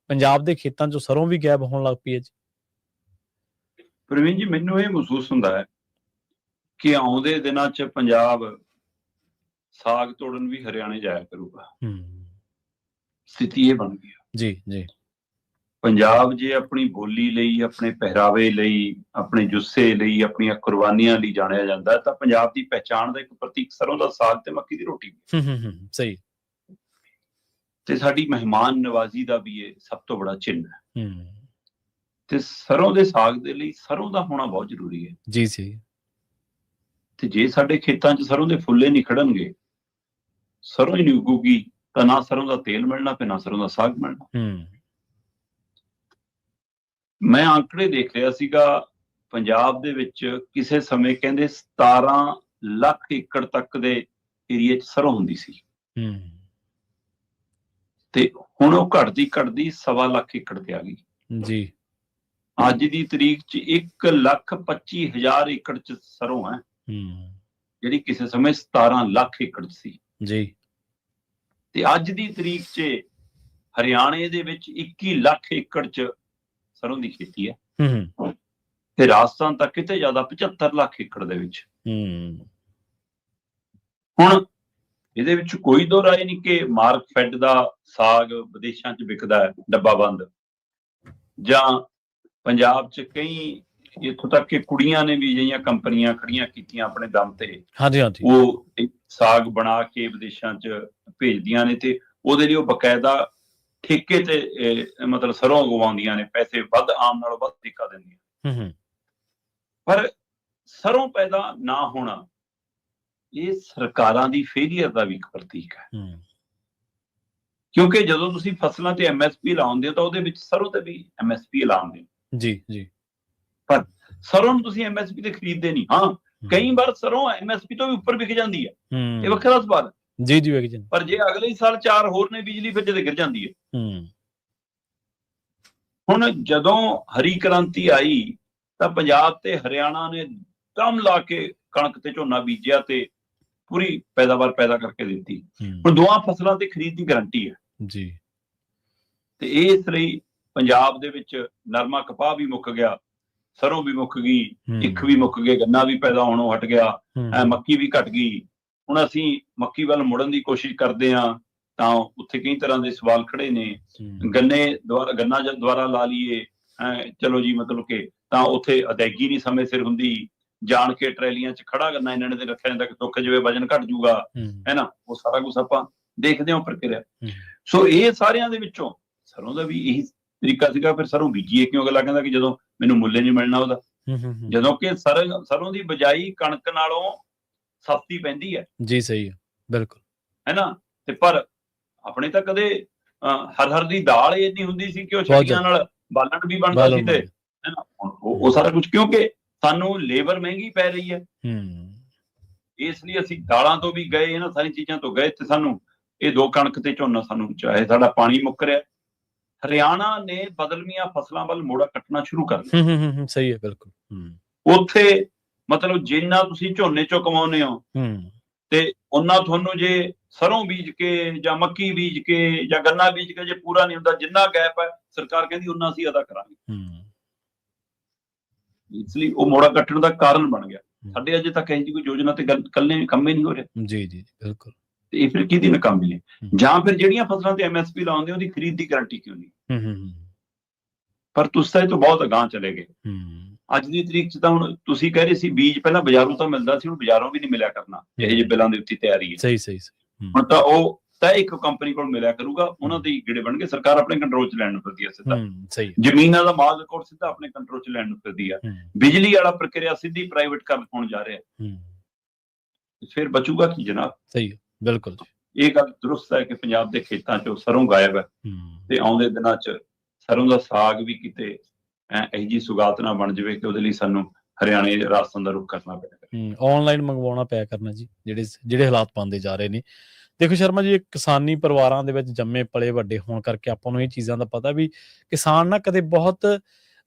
ਪੰਜਾਬ ਦੇ ਖੇਤਾਂ 'ਚੋਂ ਸਰੋਂ ਵੀ ਗਾਇਬ ਹੋਣ ਲੱਗ ਪਈ ਹੈ ਜੀ। ਪ੍ਰਵੀਨ ਜੀ, ਮੈਨੂੰ ਇਹ ਮਹਿਸੂਸ ਹੁੰਦਾ ਹੈ ਕਿ ਆਉਂਦੇ ਦਿਨਾਂ 'ਚ ਪੰਜਾਬ ਸਾਗ ਤੋੜਨ ਵੀ ਹਰਿਆਣੇ ਜਾਇਆ ਕਰੂਗਾ। ਸਥਿਤੀ ਇਹ ਬਣ ਗਈ ਜੀ ਜੀ। ਪੰਜਾਬ ਜੇ ਆਪਣੀ ਬੋਲੀ ਲਈ, ਆਪਣੇ ਪਹਿਰਾਵੇ ਲਈ, ਆਪਣੇ ਜੁੱਸੇ ਲਈ, ਆਪਣੀਆਂ ਕੁਰਬਾਨੀਆਂ ਲਈ ਜਾਣਿਆ ਜਾਂਦਾ ਤਾਂ ਪੰਜਾਬ ਦੀ ਪਹਿਚਾਣ ਦਾ ਇੱਕ ਪ੍ਰਤੀਕ ਸਰੋਂ ਦਾ ਸਾਗ ਤੇ ਮੱਕੀ ਦੀ ਰੋਟੀ। ਸਹੀ। ਤੇ ਸਾਡੀ ਮਹਿਮਾਨ ਨਵਾਜ਼ੀ ਦਾ ਵੀ ਇਹ ਸਭ ਤੋਂ ਬੜਾ ਚਿੰਨ੍ਹ ਹੈ। ਤੇ ਸਰੋਂ ਦੇ ਸਾਗ ਦੇ ਲਈ ਸਰੋਂ ਦਾ ਹੋਣਾ ਬਹੁਤ ਜ਼ਰੂਰੀ ਹੈ। ਜੀ ਜੀ। ਤੇ ਜੇ ਸਾਡੇ ਖੇਤਾਂ 'ਚ ਸਰੋਂ ਦੇ ਫੁੱਲੇ ਨਹੀਂ ਖੜਨਗੇ, ਸਰੋਂ ਹੀ ਨਹੀਂ ਉੱਗੂਗੀ, ਤਾਂ ਨਾ ਸਰੋਂ ਦਾ ਤੇਲ ਮਿਲਣਾ ਤੇ ਨਾ ਸਰੋਂ ਦਾ ਸਾਗ ਮਿਲਣਾ। ਮੈਂ ਆંકੜੇ ਦੇਖ ਰਿਹਾ ਸੀਗਾ, ਪੰਜਾਬ ਦੇ ਵਿੱਚ ਕਿਸੇ ਸਮੇਂ ਕਹਿੰਦੇ 17 ਲੱਖ ਏਕੜ ਤੱਕ ਦੇ ਏਰੀਏ 'ਚ ਸਰੋਂ ਹੁੰਦੀ ਸੀ। ਤੇ ਹੁਣ ਉਹ ਘਟਦੀ 1.25 ਲੱਖ ਏਕੜ ਤੇ ਆ ਗਈ ਜੀ। ਅੱਜ ਦੀ ਤਰੀਕ 'ਚ 1,25,000 ਏਕੜ 'ਚ ਸਰੋਂ ਹੈ, ਜਿਹੜੀ ਕਿਸੇ ਸਮੇਂ 17 ਲੱਖ ਏਕੜ ਸੀ ਜੀ। ਤੇ ਅੱਜ ਦੀ ਤਰੀਕ 'ਚ ਹਰਿਆਣੇ ਦੇ ਵਿੱਚ 21 ਲੱਖ ਏਕੜ 'ਚ ਸਰੋਂ ਦੀ ਖੇਤੀ ਹੈ। ਤੇ ਰਾਜਸਥਾਨ ਤੱਕ ਕਿਤੇ ਜ਼ਿਆਦਾ 75 ਲੱਖ ਏਕੜ ਦੇ ਵਿੱਚ। ਹੁਣ ਇਹਦੇ ਵਿੱਚ ਕੋਈ ਦੋ ਰਾਏ ਨਹੀਂ ਕਿ ਮਾਰਕ ਫੈਡ ਦਾ ਸਾਗ ਵਿਦੇਸ਼ਾਂ 'ਚ ਵਿਕਦਾ ਹੈ ਡੱਬਾ ਬੰਦ, ਜਾਂ ਪੰਜਾਬ 'ਚ ਕਈ ਇੱਥੋਂ ਤੱਕ ਕਿ ਕੁੜੀਆਂ ਨੇ ਵੀ ਜਿਹੀਆਂ ਕੰਪਨੀਆਂ ਖੜੀਆਂ ਕੀਤੀਆਂ ਆਪਣੇ ਦਮ ਤੇ, ਉਹ ਸਾਗ ਬਣਾ ਕੇ ਵਿਦੇਸ਼ਾਂ 'ਚ ਭੇਜਦੀਆਂ ਨੇ ਤੇ ਉਹਦੇ ਲਈ ਉਹ ਬਕਾਇਦਾ ਠੇਕੇ ਤੇ ਮਤਲਬ ਸਰੋਂ ਉਗਵਾਉਂਦੀਆਂ ਨੇ, ਪੈਸੇ ਵੱਧ, ਆਮ ਨਾਲੋਂ ਵੱਧ ਠੇਕਾ ਦਿੰਦੀਆਂ। ਪਰ ਸਰੋਂ ਪੈਦਾ ਨਾ ਹੋਣਾ ਇਹ ਸਰਕਾਰਾਂ ਦੀ ਫੇਲੀਅਰ ਦਾ ਵੀ ਇੱਕ ਪ੍ਰਤੀਕ ਹੈ। ਕਿਉਂਕਿ ਜਦੋਂ ਤੁਸੀਂ ਫਸਲਾਂ ਤੇ MSP ਲਾਉਂਦੇ ਹੋ ਤਾਂ ਉਹਦੇ ਵਿੱਚ ਸਰੋਂ ਤੇ ਵੀ MSP ਲਾਉਂਦੇ ਹੋ। ਜੀ ਜੀ। ਪਰ ਸਰੋਂ ਨੂੰ ਤੁਸੀਂ MSP ਤੇ ਖਰੀਦਦੇ ਨਹੀਂ। ਹਾਂ, ਕਈ ਵਾਰ ਸਰੋਂ MSP ਤੋਂ ਵੀ ਉੱਪਰ ਵਿਕ ਜਾਂਦੀ ਹੈ, ਇਹ ਵੱਖਰਾ ਸਵਾਲ ਹੈ। ਜੀ ਜੀ ਵਿਕ ਜਾਂਦੀ। ਪਰ ਜੇ ਅਗਲੇ ਹੀ ਸਾਲ 4 ਹੋਰ ਨੇ ਬਿਜਲੀ, ਫਿਰ ਜਦੇ ਗਿਰ ਜਾਂਦੀ ਹੈ। ਹੁਣ ਜਦੋਂ ਹਰੀ ਕ੍ਰਾਂਤੀ ਆਈ ਤਾਂ ਪੰਜਾਬ ਤੇ ਹਰਿਆਣਾ ਨੇ ਦਮ ਲਾ ਕੇ ਕਣਕ ਤੇ ਝੋਨਾ ਬੀਜਿਆ ਤੇ ਪੂਰੀ ਪੈਦਾਵਾਰ ਪੈਦਾ ਕਰਕੇ ਦਿੱਤੀ। ਹੁਣ ਦੋਵਾਂ ਫਸਲਾਂ ਤੇ ਖਰੀਦ ਦੀ ਗਾਰੰਟੀ ਹੈ ਜੀ। ਤੇ ਇਸ ਲਈ ਪੰਜਾਬ ਦੇ ਵਿੱਚ ਨਰਮਾ ਕਪਾਹ ਵੀ ਮੁੱਕ ਗਿਆ, ਸਰੋਂ ਵੀ ਮੁੱਕ ਗਈ, ਇੱਖ ਵੀ ਮੁੱਕ ਗਏ, ਗੰਨਾ ਵੀ ਪੈਦਾ ਹੋਣੋਂ ਹਟ ਗਿਆ, ਮੱਕੀ ਵੀ ਘਟ ਗਈ। ਹੁਣ ਅਸੀਂ ਮੱਕੀ ਵੱਲ ਮੁੜਨ ਦੀ ਕੋਸ਼ਿਸ਼ ਕਰਦੇ ਹਾਂ ਤਾਂ ਉੱਥੇ ਕਈ ਤਰ੍ਹਾਂ ਦੇ ਸਵਾਲ ਖੜੇ ਨੇ। ਗੰਨਾ ਦੁਆਰਾ ਲਾ ਲਈਏ, ਚਲੋ ਜੀ, ਮਤਲਬ ਕਿ ਤਾਂ ਉੱਥੇ ਅਦਾਇਗੀ ਨਹੀਂ ਸਮੇਂ ਸਿਰ ਹੁੰਦੀ, ਜਾਣ ਕੇ ਟਰੈਲੀਆਂ 'ਚ ਖੜਾ ਕਰਨਾ ਇਹਨਾਂ ਨੇ ਤੇ ਰੱਖਿਆ ਜਾਂਦਾ ਕਿ ਸੁੱਕ ਜਾਵੇ, ਵਜਨ ਘਟ ਜੂਗਾ, ਹੈ ਨਾ। ਉਹ ਸਾਰਾ ਕੁਛ ਆਪਾਂ ਦੇਖਦੇ ਹਾਂ ਪ੍ਰਕਿਰਿਆ। ਸੋ ਇਹ ਸਾਰਿਆਂ ਦੇ ਵਿੱਚੋਂ ਸਰੋਂ ਦਾ ਵੀ ਇਹੀ ਤਰੀਕਾ ਸੀਗਾ। ਫਿਰ ਸਰੋਂ ਬੀਜੀਏ ਕਿਉਂ? ਅਗਲਾ ਕਹਿੰਦਾ ਕਿ ਜਦੋਂ ਮੈਨੂੰ ਮੁੱਲ ਨਹੀਂ ਮਿਲਣਾ ਉਹਦਾ, ਜਦੋਂ ਕਿ ਸਰੋਂ ਦੀ ਬਜਾਈ ਕਣਕ ਨਾਲੋਂ ਸਸਤੀ ਪੈਂਦੀ ਹੈ। ਜੀ ਸਹੀ ਹੈ, ਬਿਲਕੁਲ, ਹੈ ਨਾ। ਤੇ ਪਰ ਆਪਣੇ ਤਾਂ ਕਦੇ ਹਰ ਦੀ ਦਾਲ ਹੀ ਇੰਨੀ ਹੁੰਦੀ ਸੀ ਕਿ ਉਹ ਛੱਲੀਆਂ ਨਾਲ ਬਾਲਣ ਵੀ ਬਣਦਾ ਸੀ, ਤੇ ਹੈ ਨਾ। ਉਹ ਸਾਰਾ ਕੁਝ ਕਿਉਂਕਿ ਸਾਨੂੰ ਲੇਬਰ ਮਹਿੰਗੀ ਪੈ ਰਹੀ ਹੈ, ਇਸ ਲਈ ਅਸੀਂ ਦਾਲਾਂ ਤੋਂ ਵੀ ਗਏ, ਇਹਨਾਂ ਸਾਰੀਆਂ ਚੀਜ਼ਾਂ ਤੋਂ ਗਏ ਤੇ ਸਾਨੂੰ ਇਹ ਦੋ ਕਣਕ ਤੇ ਝੋਨਾ, ਸਾਨੂੰ ਚਾਹੇ ਸਾਡਾ ਪਾਣੀ ਮੁੱਕ ਰਿਹਾ। ਹਰਿਆਣਾ ਨੇ ਬਦਲਵੀਆਂ ਫਸਲਾਂ ਵੱਲ ਮੋੜਾ ਕੱਟਣਾ ਸ਼ੁਰੂ ਕਰ ਦਿੱਤਾ। ਸਹੀ ਹੈ, ਬਿਲਕੁਲ। ਉੱਥੇ ਮਤਲਬ ਜਿੰਨਾ ਤੁਸੀਂ ਝੋਨੇ ਚੋਂ ਕਮਾਉਂਦੇ ਹੋ ਤੇ ਉਹਨਾਂ ਤੁਹਾਨੂੰ ਜੇ ਸਰੋਂ ਬੀਜ ਕੇ ਜਾਂ ਮੱਕੀ ਬੀਜ ਕੇ ਜਾਂ ਗੰਨਾ ਬੀਜ ਕੇ ਜੇ ਪੂਰਾ ਨਹੀਂ ਹੁੰਦਾ, ਜਿੰਨਾ ਗੈਪ ਹੈ ਸਰਕਾਰ ਕਹਿੰਦੀ ਉਹਨਾਂ ਅਸੀਂ ਅਦਾ ਕਰਾਂਗੇ। ਇਸ ਲਈ ਉਹ ਮੋੜਾ ਕੱਟਣ ਦਾ ਕਾਰਨ ਬਣ ਗਿਆ। ਸਾਡੇ ਅਜੇ ਤੱਕ ਇਹੋ ਜਿਹੀ ਕੋਈ ਯੋਜਨਾ ਤੇ ਕੱਲੇ ਕੰਮ ਹੀ ਨਹੀਂ ਹੋ ਰਿਹਾ। ਜੀ ਜੀ ਬਿਲਕੁਲ। ਤੇ ਇਹ ਫਿਰ ਕਿਹਦੀ ਨਾਕਾਮੀ ਹੈ? ਜਾਂ ਫਿਰ ਜਿਹੜੀਆਂ ਫਸਲਾਂ ਤੇ MSP ਲਾਉਂਦੇ ਉਹਦੀ ਖਰੀਦ ਦੀ ਗਾਰੰਟੀ ਕਿਉਂ ਨਹੀਂ? ਪਰ ਤੁਸੀਂ ਇਹ ਤੋਂ ਬਹੁਤ ਅਗਾਂਹ ਚਲੇ ਗਏ। ਅੱਜ ਦੀ ਤਰੀਕ 'ਚ ਤਾਂ ਹੁਣ ਤੁਸੀਂ ਕਹਿ ਰਹੇ ਸੀ ਬੀਜ ਪਹਿਲਾਂ ਬਾਜ਼ਾਰੋਂ ਤਾਂ ਮਿਲਦਾ ਸੀ, ਹੁਣ ਬਾਜ਼ਾਰੋਂ ਵੀ ਨਹੀਂ ਮਿਲਿਆ ਕਰਨਾ, ਇਹੋ ਜਿਹੇ ਬਿੱਲਾਂ ਦੇ ਉੱਤੇ ਤਿਆਰੀ ਹੈ। ਸਹੀ ਸਹੀ। ਹੁਣ ਤਾਂ ਉਹ ਤਾਂ ਇੱਕ ਕੰਪਨੀ ਕੋਲ ਮਿਲਿਆ ਕਰੂਗਾ, ਉਹਨਾਂ ਦੇ ਗੇੜੇ ਬਣਗੇ, ਸਰਕਾਰ ਆਪਣੇ ਕੰਟਰੋਲ 'ਚ ਲੈਣ ਨੂੰ ਫਿਰਦੀ ਆ ਸਿੱਧਾ। ਸਹੀ ਜ਼ਮੀਨਾਂ ਦਾ ਮਾਲ ਰਿਕਾਰਡ ਸਿੱਧਾ ਆਪਣੇ ਕੰਟਰੋਲ 'ਚ ਲੈਣ ਨੂੰ ਫਿਰਦੀ ਆ। ਬਿਜਲੀ ਵਾਲਾ ਪ੍ਰਕਿਰਿਆ ਸਿੱਧੀ ਪ੍ਰਾਈਵੇਟ ਕਰਨ ਹੋਣ ਜਾ ਰਿਹਾ, ਫਿਰ ਬਚੂਗਾ ਕੀ ਜਨਾਬ? ਸਹੀ, ਬਿਲਕੁਲ। ਇਹ ਗੱਲ ਦਰੁਸਤ ਹੈ ਕਿ ਪੰਜਾਬ ਦੇ ਖੇਤਾਂ 'ਚੋਂ ਸਰੋਂ ਗਾਇਬ ਹੈ, ਤੇ ਆਉਂਦੇ ਦਿਨਾਂ 'ਚ ਸਰੋਂ ਦਾ ਸਾਗ ਵੀ ਕਿਤੇ ਇਹੋ ਜਿਹੀ ਸੁਗਾਤ ਨਾ ਬਣ ਜਾਵੇ ਕਿ ਉਹਦੇ ਲਈ ਸਾਨੂੰ ਹਰਿਆਣੇ ਰਾਜਸਥਾਨ ਦਾ ਰੁਖ ਕਰਨਾ ਪਵੇ। ਆਨਲਾਈਨ ਮੰਗਵਾਉਣਾ ਪਿਆ ਕਰਨਾ ਜੀ, ਜਿਹੜੇ ਹਾਲਾਤ ਬਣਦੇ ਜਾ ਰਹੇ ਨੇ। ਦੇਖੋ ਸ਼ਰਮਾ ਜੀ, ਕਿਸਾਨੀ ਪਰਿਵਾਰਾਂ ਦੇ ਵਿੱਚ ਜੰਮੇ ਪਲੇ ਵੱਡੇ ਹੋਣ ਕਰਕੇ ਆਪਾਂ ਨੂੰ ਇਹ ਚੀਜ਼ਾਂ ਦਾ ਪਤਾ ਵੀ ਕਿਸਾਨ ਨਾ ਕਦੇ ਬਹੁਤ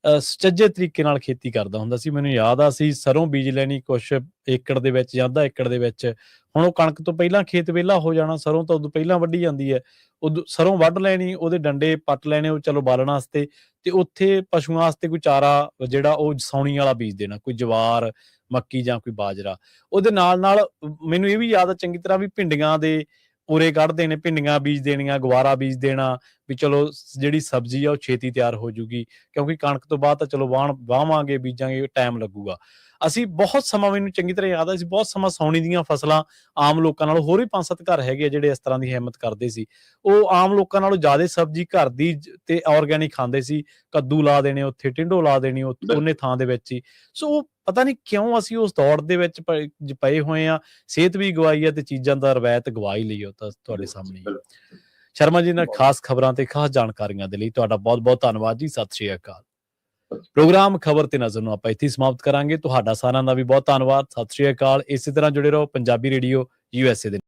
ਸੁਚੱਜੇ ਤਰੀਕੇ ਨਾਲ ਖੇਤੀ ਕਰਦਾ ਹੁੰਦਾ ਸੀ। ਮੈਨੂੰ ਯਾਦ ਆ, ਅਸੀਂ ਸਰੋਂ ਬੀਜ ਲੈਣੀ ਕੁਛ ਏਕੜ ਦੇ ਵਿੱਚ ਜਾਂ ਅੱਧਾ ਏਕੜ ਦੇ ਵਿੱਚ। ਹੁਣ ਉਹ ਕਣਕ ਤੋਂ ਪਹਿਲਾਂ ਖੇਤ ਵਿਹਲਾ ਹੋ ਜਾਣਾ, ਸਰੋਂ ਤਾਂ ਉਦੋਂ ਪਹਿਲਾਂ ਵੱਢੀ ਜਾਂਦੀ ਹੈ। ਉਦੋਂ ਸਰੋਂ ਵੱਢ ਲੈਣੀ, ਉਹਦੇ ਡੰਡੇ ਪੱਟ ਲੈਣੇ, ਉਹ ਚਲੋ ਬਾਲਣ ਵਾਸਤੇ, ਤੇ ਉੱਥੇ ਪਸ਼ੂਆਂ ਵਾਸਤੇ ਕੋਈ ਚਾਰਾ ਜਿਹੜਾ ਉਹ ਸਾਉਣੀ ਵਾਲਾ ਬੀਜ ਦੇਣਾ, ਕੋਈ ਜਵਾਰ, ਮੱਕੀ ਜਾਂ ਕੋਈ ਬਾਜਰਾ। ਉਹਦੇ ਨਾਲ ਨਾਲ ਮੈਨੂੰ ਇਹ ਵੀ ਯਾਦ ਆ ਚੰਗੀ ਤਰ੍ਹਾਂ ਵੀ ਭਿੰਡੀਆਂ ਦੇ ਉਰੇ ਕੱਢਦੇ ਨੇ, ਭਿੰਡੀਆਂ ਬੀਜ ਦੇਣੀਆਂ, ਗਵਾਰਾ ਬੀਜ ਦੇਣਾ, ਵੀ ਚਲੋ ਜਿਹੜੀ ਸਬਜ਼ੀ ਆ ਉਹ ਛੇਤੀ ਤਿਆਰ ਹੋ ਜੂਗੀ, ਕਿਉਂਕਿ ਕਣਕ ਤੋਂ ਬਾਅਦ ਤਾਂ ਚਲੋ ਵਾਹਵਾਂਗੇ, ਬੀਜਾਂਗੇ, ਟਾਈਮ ਲੱਗੂਗਾ। ਅਸੀਂ ਬਹੁਤ ਸਮਾਂ, ਮੈਨੂੰ ਚੰਗੀ ਤਰ੍ਹਾਂ ਯਾਦ ਆ, ਅਸੀਂ ਬਹੁਤ ਸਮਾਂ ਸਾਉਣੀ ਦੀਆਂ ਫਸਲਾਂ ਆਮ ਲੋਕਾਂ ਨਾਲੋਂ, ਹੋਰ ਵੀ 5-7 ਘਰ ਹੈਗੇ ਆ ਜਿਹੜੇ ਇਸ ਤਰ੍ਹਾਂ ਦੀ ਹਿੰਮਤ ਕਰਦੇ ਸੀ, ਉਹ ਆਮ ਲੋਕਾਂ ਨਾਲੋਂ ਜ਼ਿਆਦਾ ਸਬਜ਼ੀ ਘਰ ਦੀ ਤੇ ਆਰਗੈਨਿਕ ਖਾਂਦੇ ਸੀ। ਕੱਦੂ ਲਾ ਦੇਣੇ ਉੱਥੇ, ਟਿੰਡੋ ਲਾ ਦੇਣੀ ਉਹਨੇ ਥਾਂ ਦੇ ਵਿੱਚ ਹੀ। ਸੋ ਪਤਾ ਨਹੀਂ ਕਿਉਂ ਅਸੀਂ ਉਸ ਦੌੜ ਦੇ ਵਿੱਚ ਪਏ ਹੋਏ ਆ, ਸਿਹਤ ਵੀ ਗਵਾਈ ਆ ਤੇ ਚੀਜ਼ਾਂ ਦਾ ਰਵਾਇਤ ਗਵਾ ਹੀ ਲਈ। ਉਹ ਤਾਂ ਤੁਹਾਡੇ ਸਾਹਮਣੇ। ਸ਼ਰਮਾ ਜੀ ਨਾਲ ਖਾਸ ਖਬਰਾਂ ਤੇ ਖਾਸ ਜਾਣਕਾਰੀਆਂ ਦੇ ਲਈ ਤੁਹਾਡਾ ਬਹੁਤ ਬਹੁਤ ਧੰਨਵਾਦ ਜੀ। ਸਤਿ ਸ਼੍ਰੀ ਅਕਾਲ। ਪ੍ਰੋਗਰਾਮ ਖਬਰ ਤੇ ਨਜ਼ਰ ਨੂੰ ਆਪਾਂ ਇੱਥੇ ਸਮਾਪਤ ਕਰਾਂਗੇ। ਤੁਹਾਡਾ ਸਾਰਿਆਂ ਦਾ ਵੀ ਬਹੁਤ ਧੰਨਵਾਦ। ਸਤਿ ਸ਼੍ਰੀ ਅਕਾਲ। ਇਸੇ ਤਰ੍ਹਾਂ ਜੁੜੇ ਰਹੋ ਪੰਜਾਬੀ ਰੇਡੀਓ USA ਦੇ।